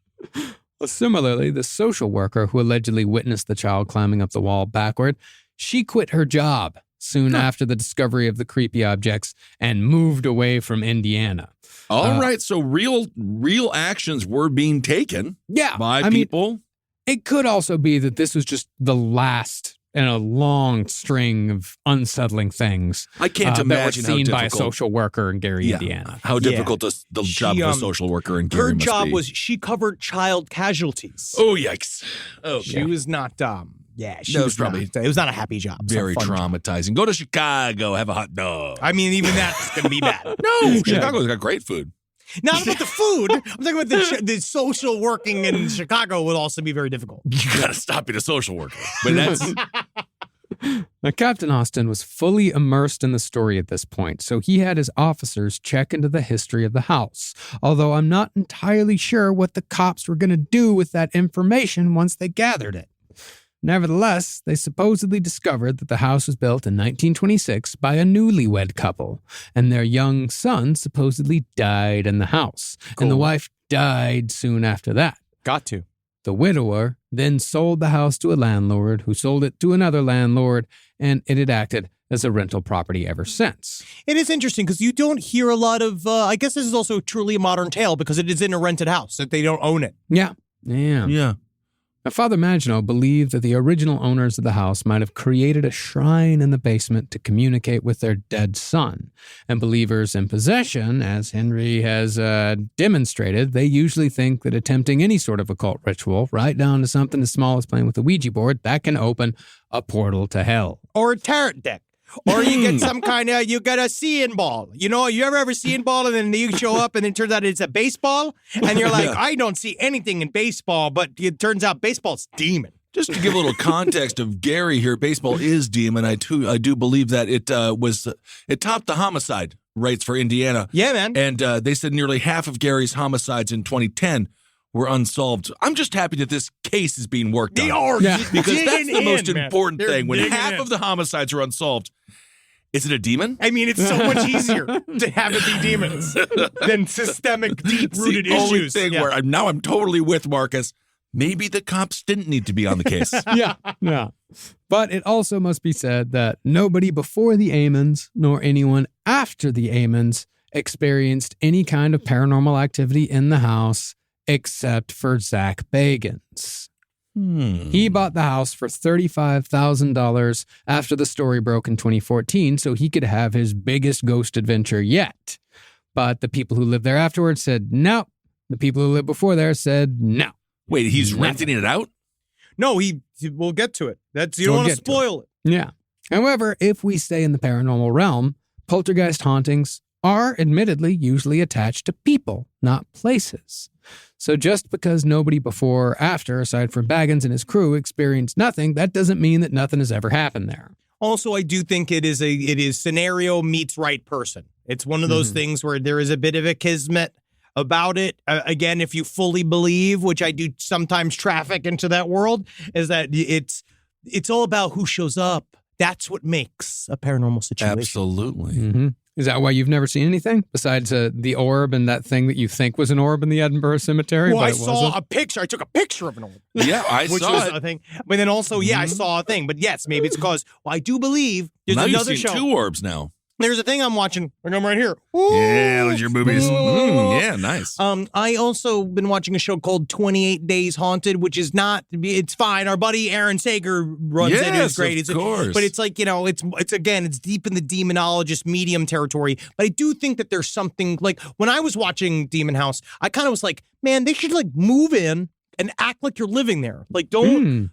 Speaker 5: Well, similarly, the social worker who allegedly witnessed the child climbing up the wall backward, she quit her job soon after the discovery of the creepy objects and moved away from Indiana.
Speaker 2: All right, so real actions were being taken by people.
Speaker 5: It could also be that this was just the last in a long string of unsettling things.
Speaker 2: I can't imagine
Speaker 5: that were seen
Speaker 2: how
Speaker 5: by a
Speaker 2: difficult.
Speaker 5: social worker in Gary, Indiana.
Speaker 2: How difficult the job of a social worker in Gary
Speaker 4: Her
Speaker 2: must
Speaker 4: job
Speaker 2: be.
Speaker 4: was she covered child casualties.
Speaker 2: Oh, yikes. Oh,
Speaker 4: She was not she
Speaker 2: That
Speaker 4: was
Speaker 2: was probably
Speaker 4: not, it was not a happy job. It's not a
Speaker 2: very
Speaker 4: fun job.
Speaker 2: traumatizing. Go to Chicago, have a hot dog.
Speaker 4: I mean, even that's going to be bad.
Speaker 2: No, Chicago's got great food.
Speaker 4: Not about the food. I'm talking about the social working in Chicago would also be very difficult.
Speaker 2: You got to stop being a social worker. But that's...
Speaker 5: Now, Captain Austin was fully immersed in the story at this point, so he had his officers check into the history of the house, although I'm not entirely sure what the cops were going to do with that information once they gathered it. Nevertheless, they supposedly discovered that the house was built in 1926 by a newlywed couple, and their young son supposedly died in the house, and the wife died soon after that.
Speaker 4: Got to.
Speaker 5: The widower then sold the house to a landlord who sold it to another landlord, and it had acted as a rental property ever since.
Speaker 4: It is interesting because you don't hear a lot of, I guess this is also truly a modern tale because it is in a rented house, that they don't own it.
Speaker 5: Yeah. Now, Father Maginot believed that the original owners of the house might have created a shrine in the basement to communicate with their dead son. And believers in possession, as Henry has demonstrated, they usually think that attempting any sort of occult ritual, right down to something as small as playing with a Ouija board, that can open a portal to hell.
Speaker 4: Or a tarot deck. Or you get some kind of, you got a seeing ball. You know, you ever seeing ball and then you show up and it turns out it's a baseball? And you're like, I don't see anything in baseball, but it turns out baseball's demon.
Speaker 2: Just to give a little context of Gary here, baseball is demon. I do believe that it topped the homicide rates for Indiana.
Speaker 4: Yeah, man.
Speaker 2: And they said nearly half of Gary's homicides in 2010 were unsolved. I'm just happy that this case is being worked on. Because that's the most important thing. When half of the homicides are unsolved, is it a demon?
Speaker 4: I mean, it's so much easier to have it be demons than systemic, deep-rooted
Speaker 2: It's the only
Speaker 4: issues.
Speaker 2: thing where I'm totally with Marcus. Maybe the cops didn't need to be on the case.
Speaker 5: Yeah. But it also must be said that nobody before the Amons nor anyone after the Amons experienced any kind of paranormal activity in the house except for Zach Bagans. He bought the house for $35,000 after the story broke in 2014 so he could have his biggest ghost adventure yet. But the people who lived there afterwards said no. The people who lived before there said no.
Speaker 2: Wait, he's renting it out?
Speaker 4: No, we'll get to it. You don't want to spoil it.
Speaker 5: Yeah. However, if we stay in the paranormal realm, poltergeist hauntings are admittedly usually attached to people, not places. So just because nobody before or after, aside from Baggins and his crew, experienced nothing, that doesn't mean that nothing has ever happened there.
Speaker 4: Also, I do think it is scenario meets right person. It's one of those things where there is a bit of a kismet about it. Again, if you fully believe, which I do sometimes traffic into that world, is that it's all about who shows up. That's what makes a paranormal situation.
Speaker 2: Absolutely.
Speaker 5: Mm-hmm. Is that why you've never seen anything besides the orb and that thing that you think was an orb in the Edinburgh Cemetery?
Speaker 4: Well,
Speaker 5: but
Speaker 4: I
Speaker 5: it
Speaker 4: saw
Speaker 5: wasn't?
Speaker 4: a picture. I took a picture of an orb.
Speaker 2: Yeah, I
Speaker 4: which
Speaker 2: saw
Speaker 4: was
Speaker 2: it.
Speaker 4: a thing. But then also, I saw a thing. But yes, maybe it's because I do believe there's
Speaker 2: Now
Speaker 4: another
Speaker 2: you've seen
Speaker 4: show.
Speaker 2: 2 orbs now.
Speaker 4: There's a thing I'm watching. I'm right here.
Speaker 2: Yeah, those are your movies. Yeah, nice.
Speaker 4: I also been watching a show called 28 Days Haunted, which is not, it's fine. Our buddy Aaron Sager runs it. It's great.
Speaker 2: Of course.
Speaker 4: But it's like, it's deep in the demonologist medium territory. But I do think that there's something, like, when I was watching Demon House, I kind of was like, man, they should, like, move in and act like you're living there. Like, don't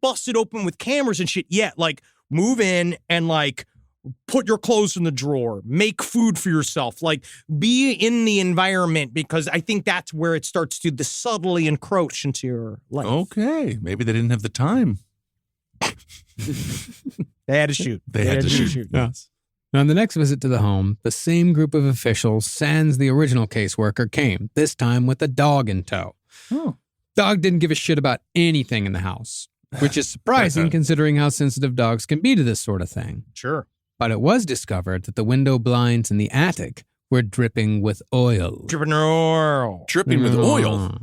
Speaker 4: bust it open with cameras and shit yet. Like, move in and, like, put your clothes in the drawer, make food for yourself, like be in the environment, because I think that's where it starts to subtly encroach into your life.
Speaker 2: Okay. Maybe they didn't have the time.
Speaker 4: They had to shoot.
Speaker 2: They had to shoot.
Speaker 5: Yes. Now, on the next visit to the home, the same group of officials, sans the original caseworker, came, this time with a dog in tow.
Speaker 2: Oh.
Speaker 5: Dog didn't give a shit about anything in the house, which is surprising considering how sensitive dogs can be to this sort of thing.
Speaker 4: Sure.
Speaker 5: But it was discovered that the window blinds in the attic were dripping with oil.
Speaker 4: Dripping oil.
Speaker 2: Dripping with oil.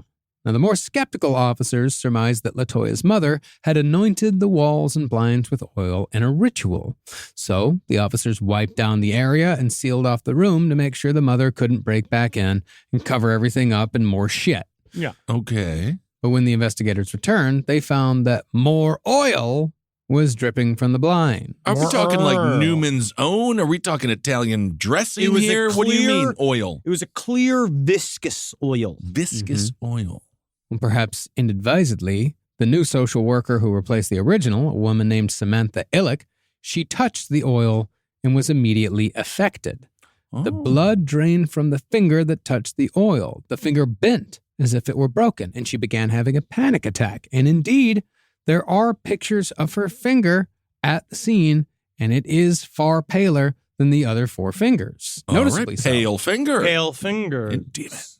Speaker 5: Now, the more skeptical officers surmised that LaToya's mother had anointed the walls and blinds with oil in a ritual. So the officers wiped down the area and sealed off the room to make sure the mother couldn't break back in and cover everything up in more shit.
Speaker 4: Yeah.
Speaker 2: Okay.
Speaker 5: But when the investigators returned, they found that more oil was dripping from the blind.
Speaker 2: Are we talking like Newman's Own? Are we talking Italian dressing here? What do you mean, oil?
Speaker 4: It was a clear, viscous oil.
Speaker 2: Viscous oil.
Speaker 5: Well, perhaps inadvisedly, the new social worker who replaced the original, a woman named Samantha Illick, she touched the oil and was immediately affected.
Speaker 2: Oh.
Speaker 5: The blood drained from the finger that touched the oil. The finger bent as if it were broken, and she began having a panic attack. And indeed, there are pictures of her finger at the scene, and it is far paler than the other four fingers. Noticeably so.
Speaker 2: Pale finger.
Speaker 4: Pale finger.
Speaker 2: Demons.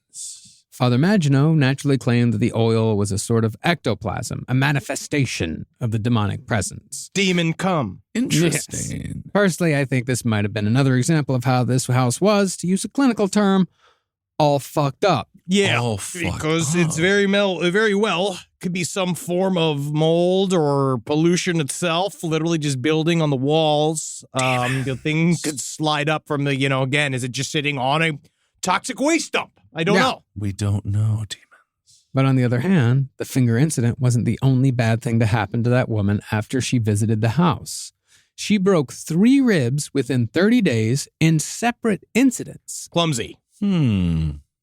Speaker 5: Father Maginot naturally claimed that the oil was a sort of ectoplasm, a manifestation of the demonic presence.
Speaker 4: Demon come.
Speaker 2: Interesting.
Speaker 5: Yes. Personally, I think this might have been another example of how this house was, to use a clinical term, all fucked up.
Speaker 4: Yeah,
Speaker 2: all fucked
Speaker 4: because
Speaker 2: up.
Speaker 4: it's very well could be some form of mold or pollution itself, literally just building on the walls. The thing could slide up from the, again, is it just sitting on a toxic waste dump? I don't know.
Speaker 2: We don't know, demons.
Speaker 5: But on the other hand, the finger incident wasn't the only bad thing to happen to that woman after she visited the house. She broke 3 ribs within 30 days in separate incidents.
Speaker 4: Clumsy.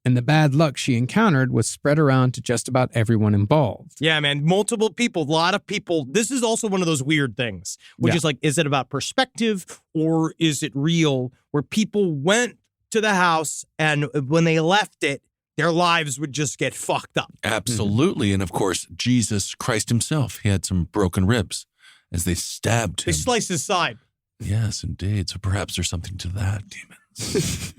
Speaker 5: And the bad luck she encountered was spread around to just about everyone involved.
Speaker 4: Yeah, man. Multiple people, a lot of people. This is also one of those weird things, which is like, is it about perspective or is it real? Where people went to the house and when they left it, their lives would just get fucked up.
Speaker 2: Absolutely. And of course, Jesus Christ himself, he had some broken ribs as they stabbed him.
Speaker 4: They sliced his side.
Speaker 2: Yes, indeed. So perhaps there's something to that, demons.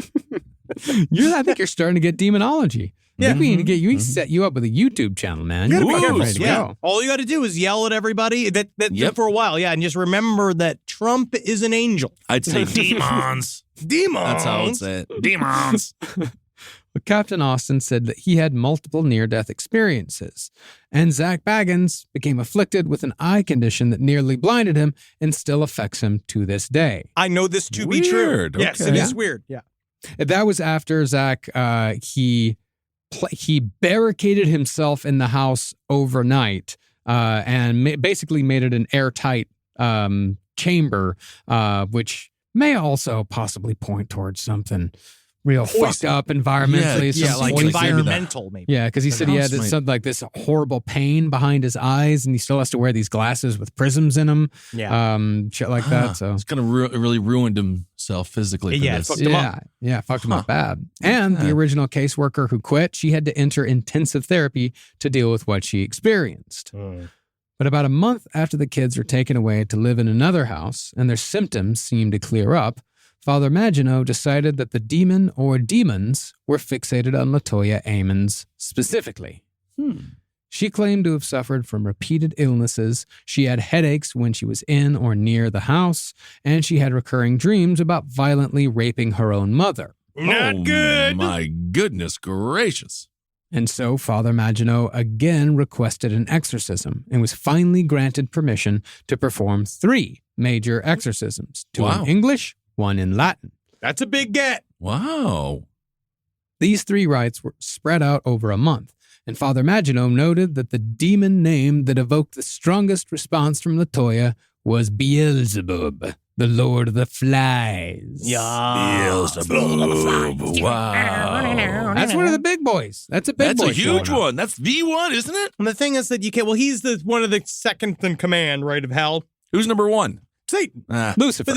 Speaker 5: I think you're starting to get demonology.
Speaker 4: Yeah.
Speaker 5: We need to set you up with a YouTube channel, man.
Speaker 4: You gotta
Speaker 5: You're
Speaker 4: be careful.
Speaker 5: ready to go.
Speaker 4: All you got to do is yell at everybody for a while. Yeah, and just remember that Trump is an angel.
Speaker 2: I'd say demons.
Speaker 4: Demons.
Speaker 2: That's how I would say it. Demons.
Speaker 5: But Captain Austin said that he had multiple near-death experiences, and Zach Baggins became afflicted with an eye condition that nearly blinded him and still affects him to this day.
Speaker 4: I know this to be true.
Speaker 2: Weird.
Speaker 4: Yes,
Speaker 2: Okay.
Speaker 4: it is weird. Yeah.
Speaker 5: That was after Zach, he barricaded himself in the house overnight and basically made it an airtight chamber, which may also possibly point towards something real fucked up environmentally.
Speaker 2: Yeah,
Speaker 5: some
Speaker 4: like
Speaker 5: poison.
Speaker 4: environmental, maybe.
Speaker 5: Yeah, because he said he had this horrible pain behind his eyes, and he still has to wear these glasses with prisms in them.
Speaker 4: Yeah.
Speaker 5: Shit like that. So
Speaker 2: It's kind of really ruined himself physically for
Speaker 4: Yeah,
Speaker 2: this.
Speaker 4: fucked him up.
Speaker 5: Yeah, fucked him up bad. And the original caseworker who quit, she had to enter intensive therapy to deal with what she experienced. But about a month after the kids were taken away to live in another house and their symptoms seemed to clear up, Father Maginot decided that the demon or demons were fixated on LaToya Ammons specifically. She claimed to have suffered from repeated illnesses. She had headaches when she was in or near the house, and she had recurring dreams about violently raping her own mother.
Speaker 4: Not good.
Speaker 2: My goodness gracious.
Speaker 5: And so Father Maginot again requested an exorcism and was finally granted permission to perform 3 major exorcisms, 2 in English, one in Latin.
Speaker 4: That's a big get.
Speaker 2: Wow.
Speaker 5: These 3 rites were spread out over a month, and Father Maginot noted that the demon name that evoked the strongest response from LaToya was Beelzebub, the Lord of the Flies.
Speaker 2: Beelzebub. Wow.
Speaker 5: That's one of the big boys. That's a big boy.
Speaker 2: That's a huge one. That's the one, isn't it?
Speaker 4: And the thing is that you can't, well, he's the one of the second in command, right, of hell.
Speaker 2: Who's number 1?
Speaker 4: Satan.
Speaker 5: Lucifer.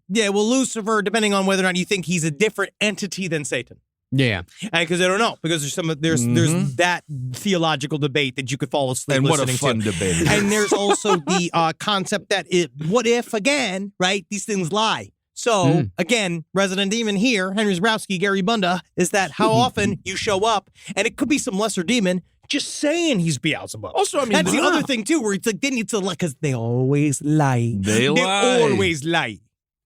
Speaker 4: Lucifer, depending on whether or not you think he's a different entity than Satan.
Speaker 5: Yeah.
Speaker 4: Because I don't know. Because there's that theological debate that you could fall asleep
Speaker 2: And what a
Speaker 4: listening
Speaker 2: fun
Speaker 4: to.
Speaker 2: debate it
Speaker 4: And
Speaker 2: is.
Speaker 4: there's also the concept that what if, again, right, these things lie. So, again, resident demon here, Henry Zabrowski, Gary Bunda, is that how often you show up, and it could be some lesser demon just saying he's Beelzebub.
Speaker 2: Also, I mean,
Speaker 4: that's the other thing, too, where it's like, they need to lie, because they always lie.
Speaker 2: They lie.
Speaker 4: Always lie.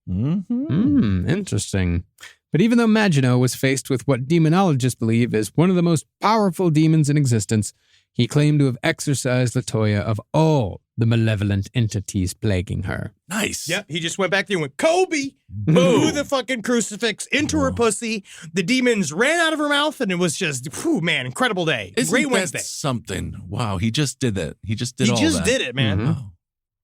Speaker 5: Interesting. But even though Maginot was faced with what demonologists believe is one of the most powerful demons in existence, he claimed to have exorcised LaToya of all the malevolent entities plaguing her.
Speaker 2: Nice.
Speaker 4: Yep, he just went back there and went, Kobe! Blew the fucking crucifix into her pussy. The demons ran out of her mouth, and it was just, man, incredible day.
Speaker 2: Isn't
Speaker 4: Great
Speaker 2: that
Speaker 4: Wednesday.
Speaker 2: something? Wow, he just did that. He just did all that.
Speaker 4: He just did it, man.
Speaker 2: Wow.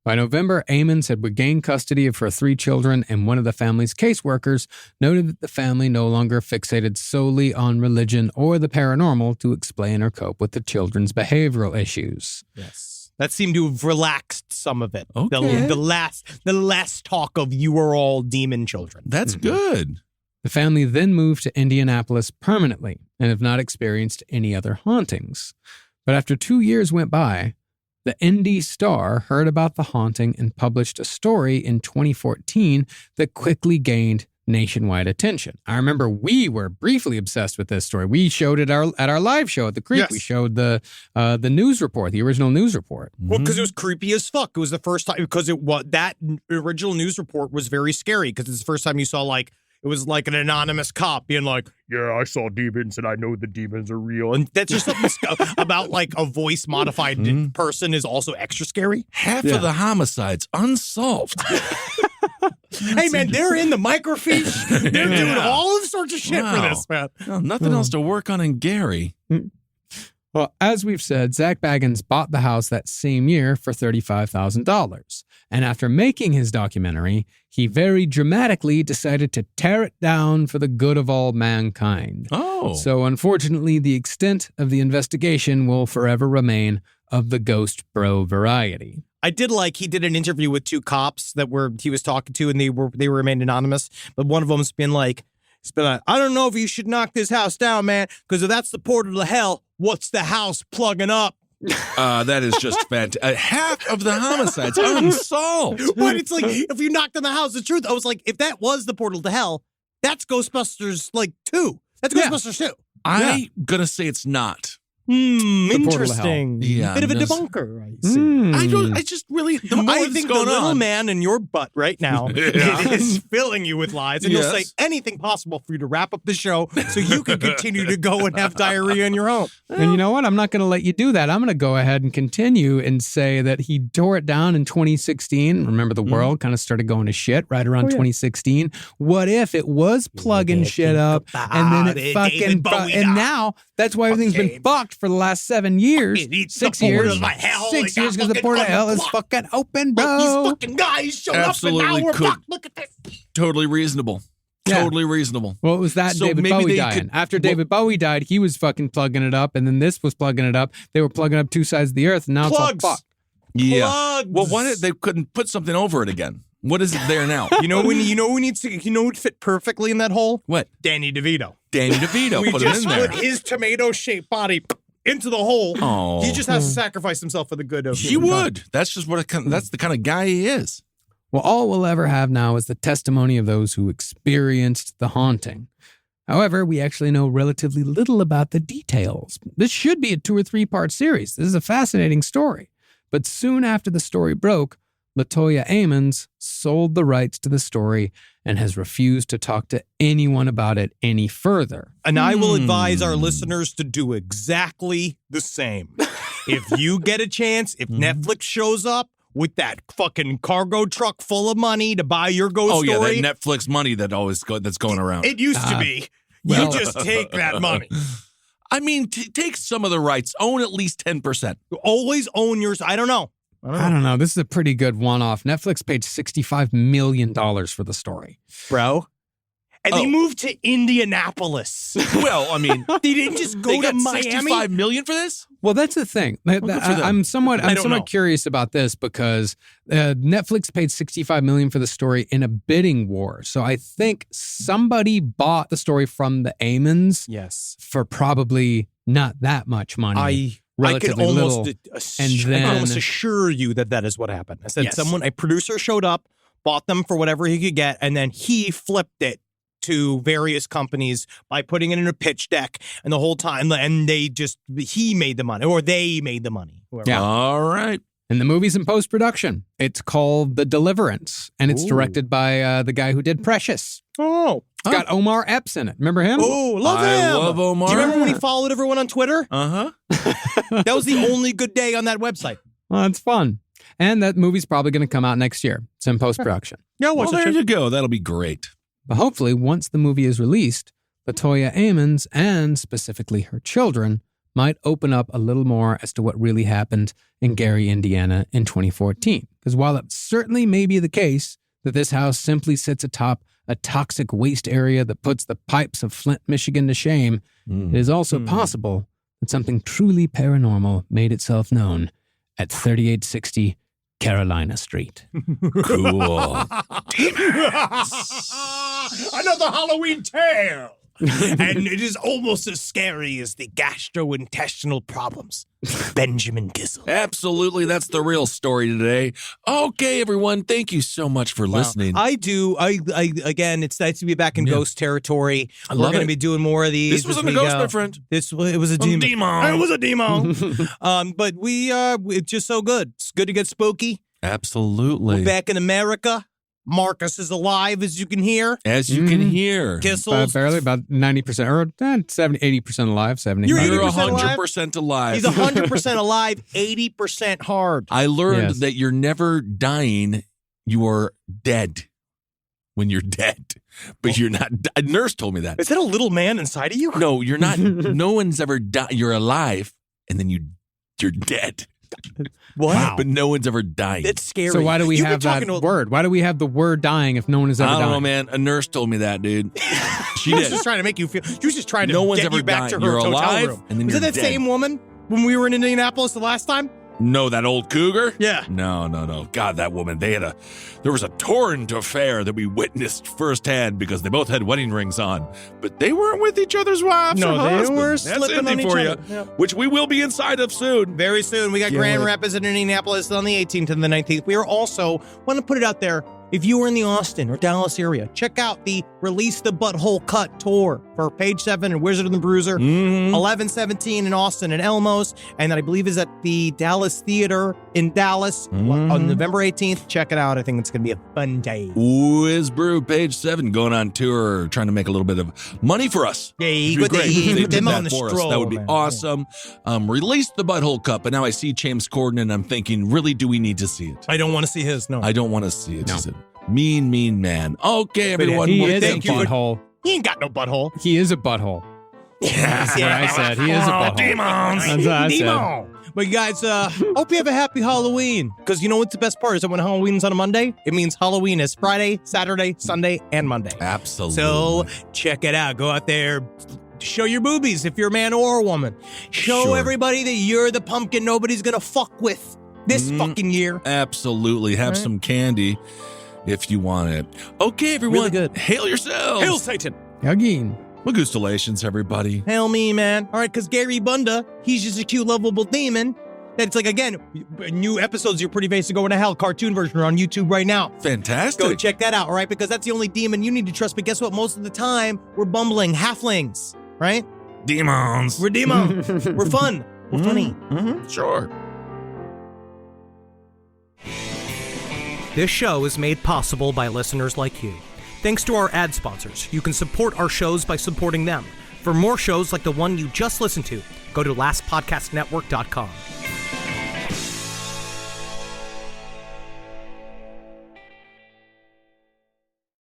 Speaker 5: By November, Ammons had regained custody of her 3 children, and one of the family's caseworkers noted that the family no longer fixated solely on religion or the paranormal to explain or cope with the children's behavioral issues.
Speaker 4: Yes. That seemed to have relaxed some of it.
Speaker 2: Okay.
Speaker 4: The less talk of you are all demon children.
Speaker 2: That's good.
Speaker 5: The family then moved to Indianapolis permanently and have not experienced any other hauntings. But after 2 years went by, the Indy Star heard about the haunting and published a story in 2014 that quickly gained nationwide attention. I remember we were briefly obsessed with this story. We showed it at our live show at the Creek.
Speaker 4: Yes.
Speaker 5: We showed the news report, the original news report.
Speaker 4: Well, because it was creepy as fuck. It was the first time, because that original news report was very scary, because it's the first time you saw, like, it was like an anonymous cop being like, yeah, I saw demons and I know the demons are real. And that's just something about like a voice modified person is also extra scary.
Speaker 2: Half of the homicides unsolved.
Speaker 4: Hey, man, they're in the microfiche. They're doing all sorts of shit for this, man.
Speaker 2: Well, nothing else to work on in Gary.
Speaker 5: Well, as we've said, Zach Baggins bought the house that same year for $35,000. And after making his documentary, he very dramatically decided to tear it down for the good of all mankind.
Speaker 2: Oh.
Speaker 5: So unfortunately, the extent of the investigation will forever remain of the ghost bro variety.
Speaker 4: I did like he did an interview with 2 cops that he was talking to, and they remained anonymous. But one of them's been like, I don't know if you should knock this house down, man, because if that's the portal to hell, what's the house plugging up?
Speaker 2: That is just fantastic. Half of the homicides unsolved.
Speaker 4: But it's like, if you knocked on the house, the truth, I was like, if that was the portal to hell, that's Ghostbusters, 2. That's Ghostbusters 2.
Speaker 2: I'm going to say it's not.
Speaker 4: Interesting.
Speaker 2: Yeah,
Speaker 4: Bit of a
Speaker 2: I'm just-
Speaker 4: debunker, I see.
Speaker 2: I just really, the more
Speaker 4: I
Speaker 2: that's
Speaker 4: think the
Speaker 2: going
Speaker 4: little
Speaker 2: on,
Speaker 4: man in your butt right now is filling you with lies, and he'll say anything possible for you to wrap up the show so you can continue to go and have diarrhea in your home.
Speaker 5: And you know what? I'm not going to let you do that. I'm going to go ahead and continue and say that he tore it down in 2016. Remember, the world kind of started going to shit right around 2016. What if it was plugging shit up and then it fucking... And now, that's why everything's been fucked for the last 7 years.
Speaker 4: It eats
Speaker 5: 6
Speaker 4: the portal
Speaker 5: years.
Speaker 4: to hell.
Speaker 5: 6
Speaker 4: It
Speaker 5: years
Speaker 4: got
Speaker 5: because the portal to hell is
Speaker 4: fucking
Speaker 5: fucking open, bro.
Speaker 4: These fucking guys showed
Speaker 2: Absolutely
Speaker 4: up and now we're
Speaker 2: could.
Speaker 4: fucked. Look at this.
Speaker 2: totally reasonable.
Speaker 5: Yeah.
Speaker 2: Totally reasonable.
Speaker 5: Well, it was that
Speaker 2: So
Speaker 5: David
Speaker 2: maybe
Speaker 5: Bowie
Speaker 2: they
Speaker 5: dying.
Speaker 2: could-
Speaker 5: After David Bowie died, he was fucking plugging it up, and then this was plugging it up. They were plugging up 2 sides of the earth, and now
Speaker 4: Plugs.
Speaker 5: it's all fucked.
Speaker 2: Yeah.
Speaker 4: Plugs.
Speaker 2: Well, why did they couldn't put something over it again? What is it there now?
Speaker 4: You know who needs to? You know who'd fit perfectly in that hole?
Speaker 2: What?
Speaker 4: Danny DeVito.
Speaker 2: Danny DeVito
Speaker 4: We
Speaker 2: put him
Speaker 4: just
Speaker 2: in there.
Speaker 4: put his tomato-shaped body into the hole.
Speaker 2: Oh.
Speaker 4: He just has to sacrifice himself for the good of
Speaker 2: He
Speaker 4: humankind.
Speaker 2: would. That's just that's the kind of guy he is.
Speaker 5: Well, all we'll ever have now is the testimony of those who experienced the haunting. However, we actually know relatively little about the details. This should be a 2 or 3 part series. This is a fascinating story. But soon after the story broke, LaToya Ammons sold the rights to the story and has refused to talk to anyone about it any further.
Speaker 4: And I will advise our listeners to do exactly the same. If you get a chance, if Netflix shows up, with that fucking cargo truck full of money to buy your ghost story.
Speaker 2: Oh, yeah, that Netflix money that's going around.
Speaker 4: It used to be. You just take that money.
Speaker 2: I mean, take some of the rights. Own at least 10%.
Speaker 4: Always own yours. I don't know.
Speaker 5: This is a pretty good one-off. Netflix paid $65 million for the story.
Speaker 4: Bro. And they moved to Indianapolis.
Speaker 2: Well, I mean,
Speaker 4: they didn't just go to Miami.
Speaker 2: $65 million for this?
Speaker 5: Well, that's the thing. I'm somewhat curious about this because Netflix paid $65 million for the story in a bidding war. So I think somebody bought the story from the Amons.
Speaker 4: Yes.
Speaker 5: For probably not that much money.
Speaker 4: I can almost
Speaker 5: almost
Speaker 4: assure you that is what happened. I said a producer showed up, bought them for whatever he could get, and then he flipped it to various companies by putting it in a pitch deck, and the whole time, and he made the money, or they made the money.
Speaker 5: Yeah.
Speaker 2: All right.
Speaker 5: And the movie's in post-production. It's called The Deliverance, and it's directed by the guy who did Precious.
Speaker 4: Oh.
Speaker 5: It's got Omar Epps in it. Remember him?
Speaker 4: Oh, love him.
Speaker 2: I love Omar.
Speaker 4: Do you remember when he followed everyone on Twitter?
Speaker 2: Uh-huh.
Speaker 4: That was the only good day on that website.
Speaker 5: Well, it's fun. And that movie's probably going to come out next year. It's in post-production.
Speaker 4: Yeah,
Speaker 2: well, there you go. That'll be great.
Speaker 5: But hopefully, once the movie is released, Latoya Amons, and specifically her children, might open up a little more as to what really happened in Gary, Indiana in 2014. Because while it certainly may be the case that this house simply sits atop a toxic waste area that puts the pipes of Flint, Michigan to shame, it is also possible that something truly paranormal made itself known at 3860 Carolina Street.
Speaker 2: Cool.
Speaker 4: Another Halloween tale. And it is almost as scary as the gastrointestinal problems. Benjamin Gizzle.
Speaker 2: Absolutely. That's the real story today. Okay, everyone. Thank you so much for listening.
Speaker 4: I again, it's nice to be back in ghost territory. We're going to be doing more of these.
Speaker 2: This wasn't a ghost, my friend.
Speaker 4: It was a demon. It was a demon. But it's just so good. It's good to get spooky.
Speaker 2: Absolutely.
Speaker 4: We're back in America. Marcus is alive, as you can hear.
Speaker 2: As you can hear.
Speaker 4: Kissels.
Speaker 5: Barely, about 90%, or 70, 80% alive, 70.
Speaker 2: You're
Speaker 4: 80%
Speaker 2: 100% alive.
Speaker 4: He's 100% alive, 80% hard.
Speaker 2: I learned that you're never dying. You are dead when you're dead. But you're not. A nurse told me that.
Speaker 4: Is that a little man inside of you?
Speaker 2: No, you're not. No one's ever died. You're alive, and then you're dead.
Speaker 4: What?
Speaker 5: Wow.
Speaker 2: But no one's ever died.
Speaker 4: That's scary.
Speaker 5: So why do we have that word? Why do we have the word dying if no one has ever died?
Speaker 2: I don't know, man. A nurse told me that, dude. She
Speaker 4: was
Speaker 2: did.
Speaker 4: just trying to make you feel. She was just trying to
Speaker 2: No one's
Speaker 4: get
Speaker 2: ever
Speaker 4: you back
Speaker 2: died.
Speaker 4: to her
Speaker 2: You're
Speaker 4: hotel
Speaker 2: alive,
Speaker 4: room.
Speaker 2: and then
Speaker 4: Was
Speaker 2: you're
Speaker 4: it that
Speaker 2: dead.
Speaker 4: same woman when we were in Indianapolis the last time?
Speaker 2: No, that old cougar?
Speaker 4: Yeah.
Speaker 2: No. God, that woman. There was a torrent affair that we witnessed firsthand because they both had wedding rings on, but they weren't with each other's wives.
Speaker 4: No,
Speaker 2: or
Speaker 4: they
Speaker 2: husbands.
Speaker 4: were
Speaker 2: That's
Speaker 4: slipping
Speaker 2: Indy
Speaker 4: on each
Speaker 2: for
Speaker 4: other.
Speaker 2: you,
Speaker 4: Yep.
Speaker 2: which we will be inside of soon.
Speaker 4: Very soon. We got Grand Rapids in Indianapolis on the 18th and the 19th. We are also, want to put it out there, if you are in the Austin or Dallas area, check out the Release the Butthole Cut tour for Page 7 and Wizard and the Bruiser. 11/17 in Austin and Elmos. And that I believe is at the Dallas Theater in Dallas on November 18th. Check it out. I think it's going to be a fun day.
Speaker 2: Whiz Brew, Page 7, going on tour, trying to make a little bit of money for us.
Speaker 4: Yeah,
Speaker 2: It'd be great if they
Speaker 4: put
Speaker 2: did
Speaker 4: them
Speaker 2: that
Speaker 4: on the
Speaker 2: for us.
Speaker 4: stroll.
Speaker 2: That would be
Speaker 4: man.
Speaker 2: awesome. Release the Butthole Cup, and now I see James Corden, and I'm thinking, really, do we need to see it?
Speaker 4: I don't want to see his. No.
Speaker 2: I don't want to see it. He's a mean man. Okay, everyone.
Speaker 5: He
Speaker 2: well,
Speaker 5: is a
Speaker 2: thank you for-
Speaker 5: butthole.
Speaker 4: He ain't got no butthole.
Speaker 5: He is a butthole. That's what I said. He is a butthole.
Speaker 2: Demons.
Speaker 5: That's what I said.
Speaker 4: But you guys, hope you have a happy Halloween. Because you know what's the best part is that when Halloween's on a Monday, it means Halloween is Friday, Saturday, Sunday, and Monday.
Speaker 2: Absolutely.
Speaker 4: So check it out. Go out there. Show your boobies if you're a man or a woman. Show everybody that you're the pumpkin nobody's going to fuck with this fucking year.
Speaker 2: Absolutely. Have some candy if you want it. Okay, everyone.
Speaker 4: Really good.
Speaker 2: Hail yourselves.
Speaker 4: Hail Satan.
Speaker 5: Again.
Speaker 2: Magustalations, everybody.
Speaker 4: Hail me, man. All right, because Gary Bunda, he's just a cute, lovable demon. That's like, again, new episodes of Your Pretty Face to Go into Hell, cartoon version are on YouTube right now.
Speaker 2: Fantastic.
Speaker 4: Go check that out, all right? Because that's the only demon you need to trust. But guess what? Most of the time, we're bumbling halflings, right?
Speaker 2: Demons.
Speaker 4: We're demons. We're fun. We're funny.
Speaker 2: Sure.
Speaker 10: This show is made possible by listeners like you. Thanks to our ad sponsors, you can support our shows by supporting them. For more shows like the one you just listened to, go to lastpodcastnetwork.com.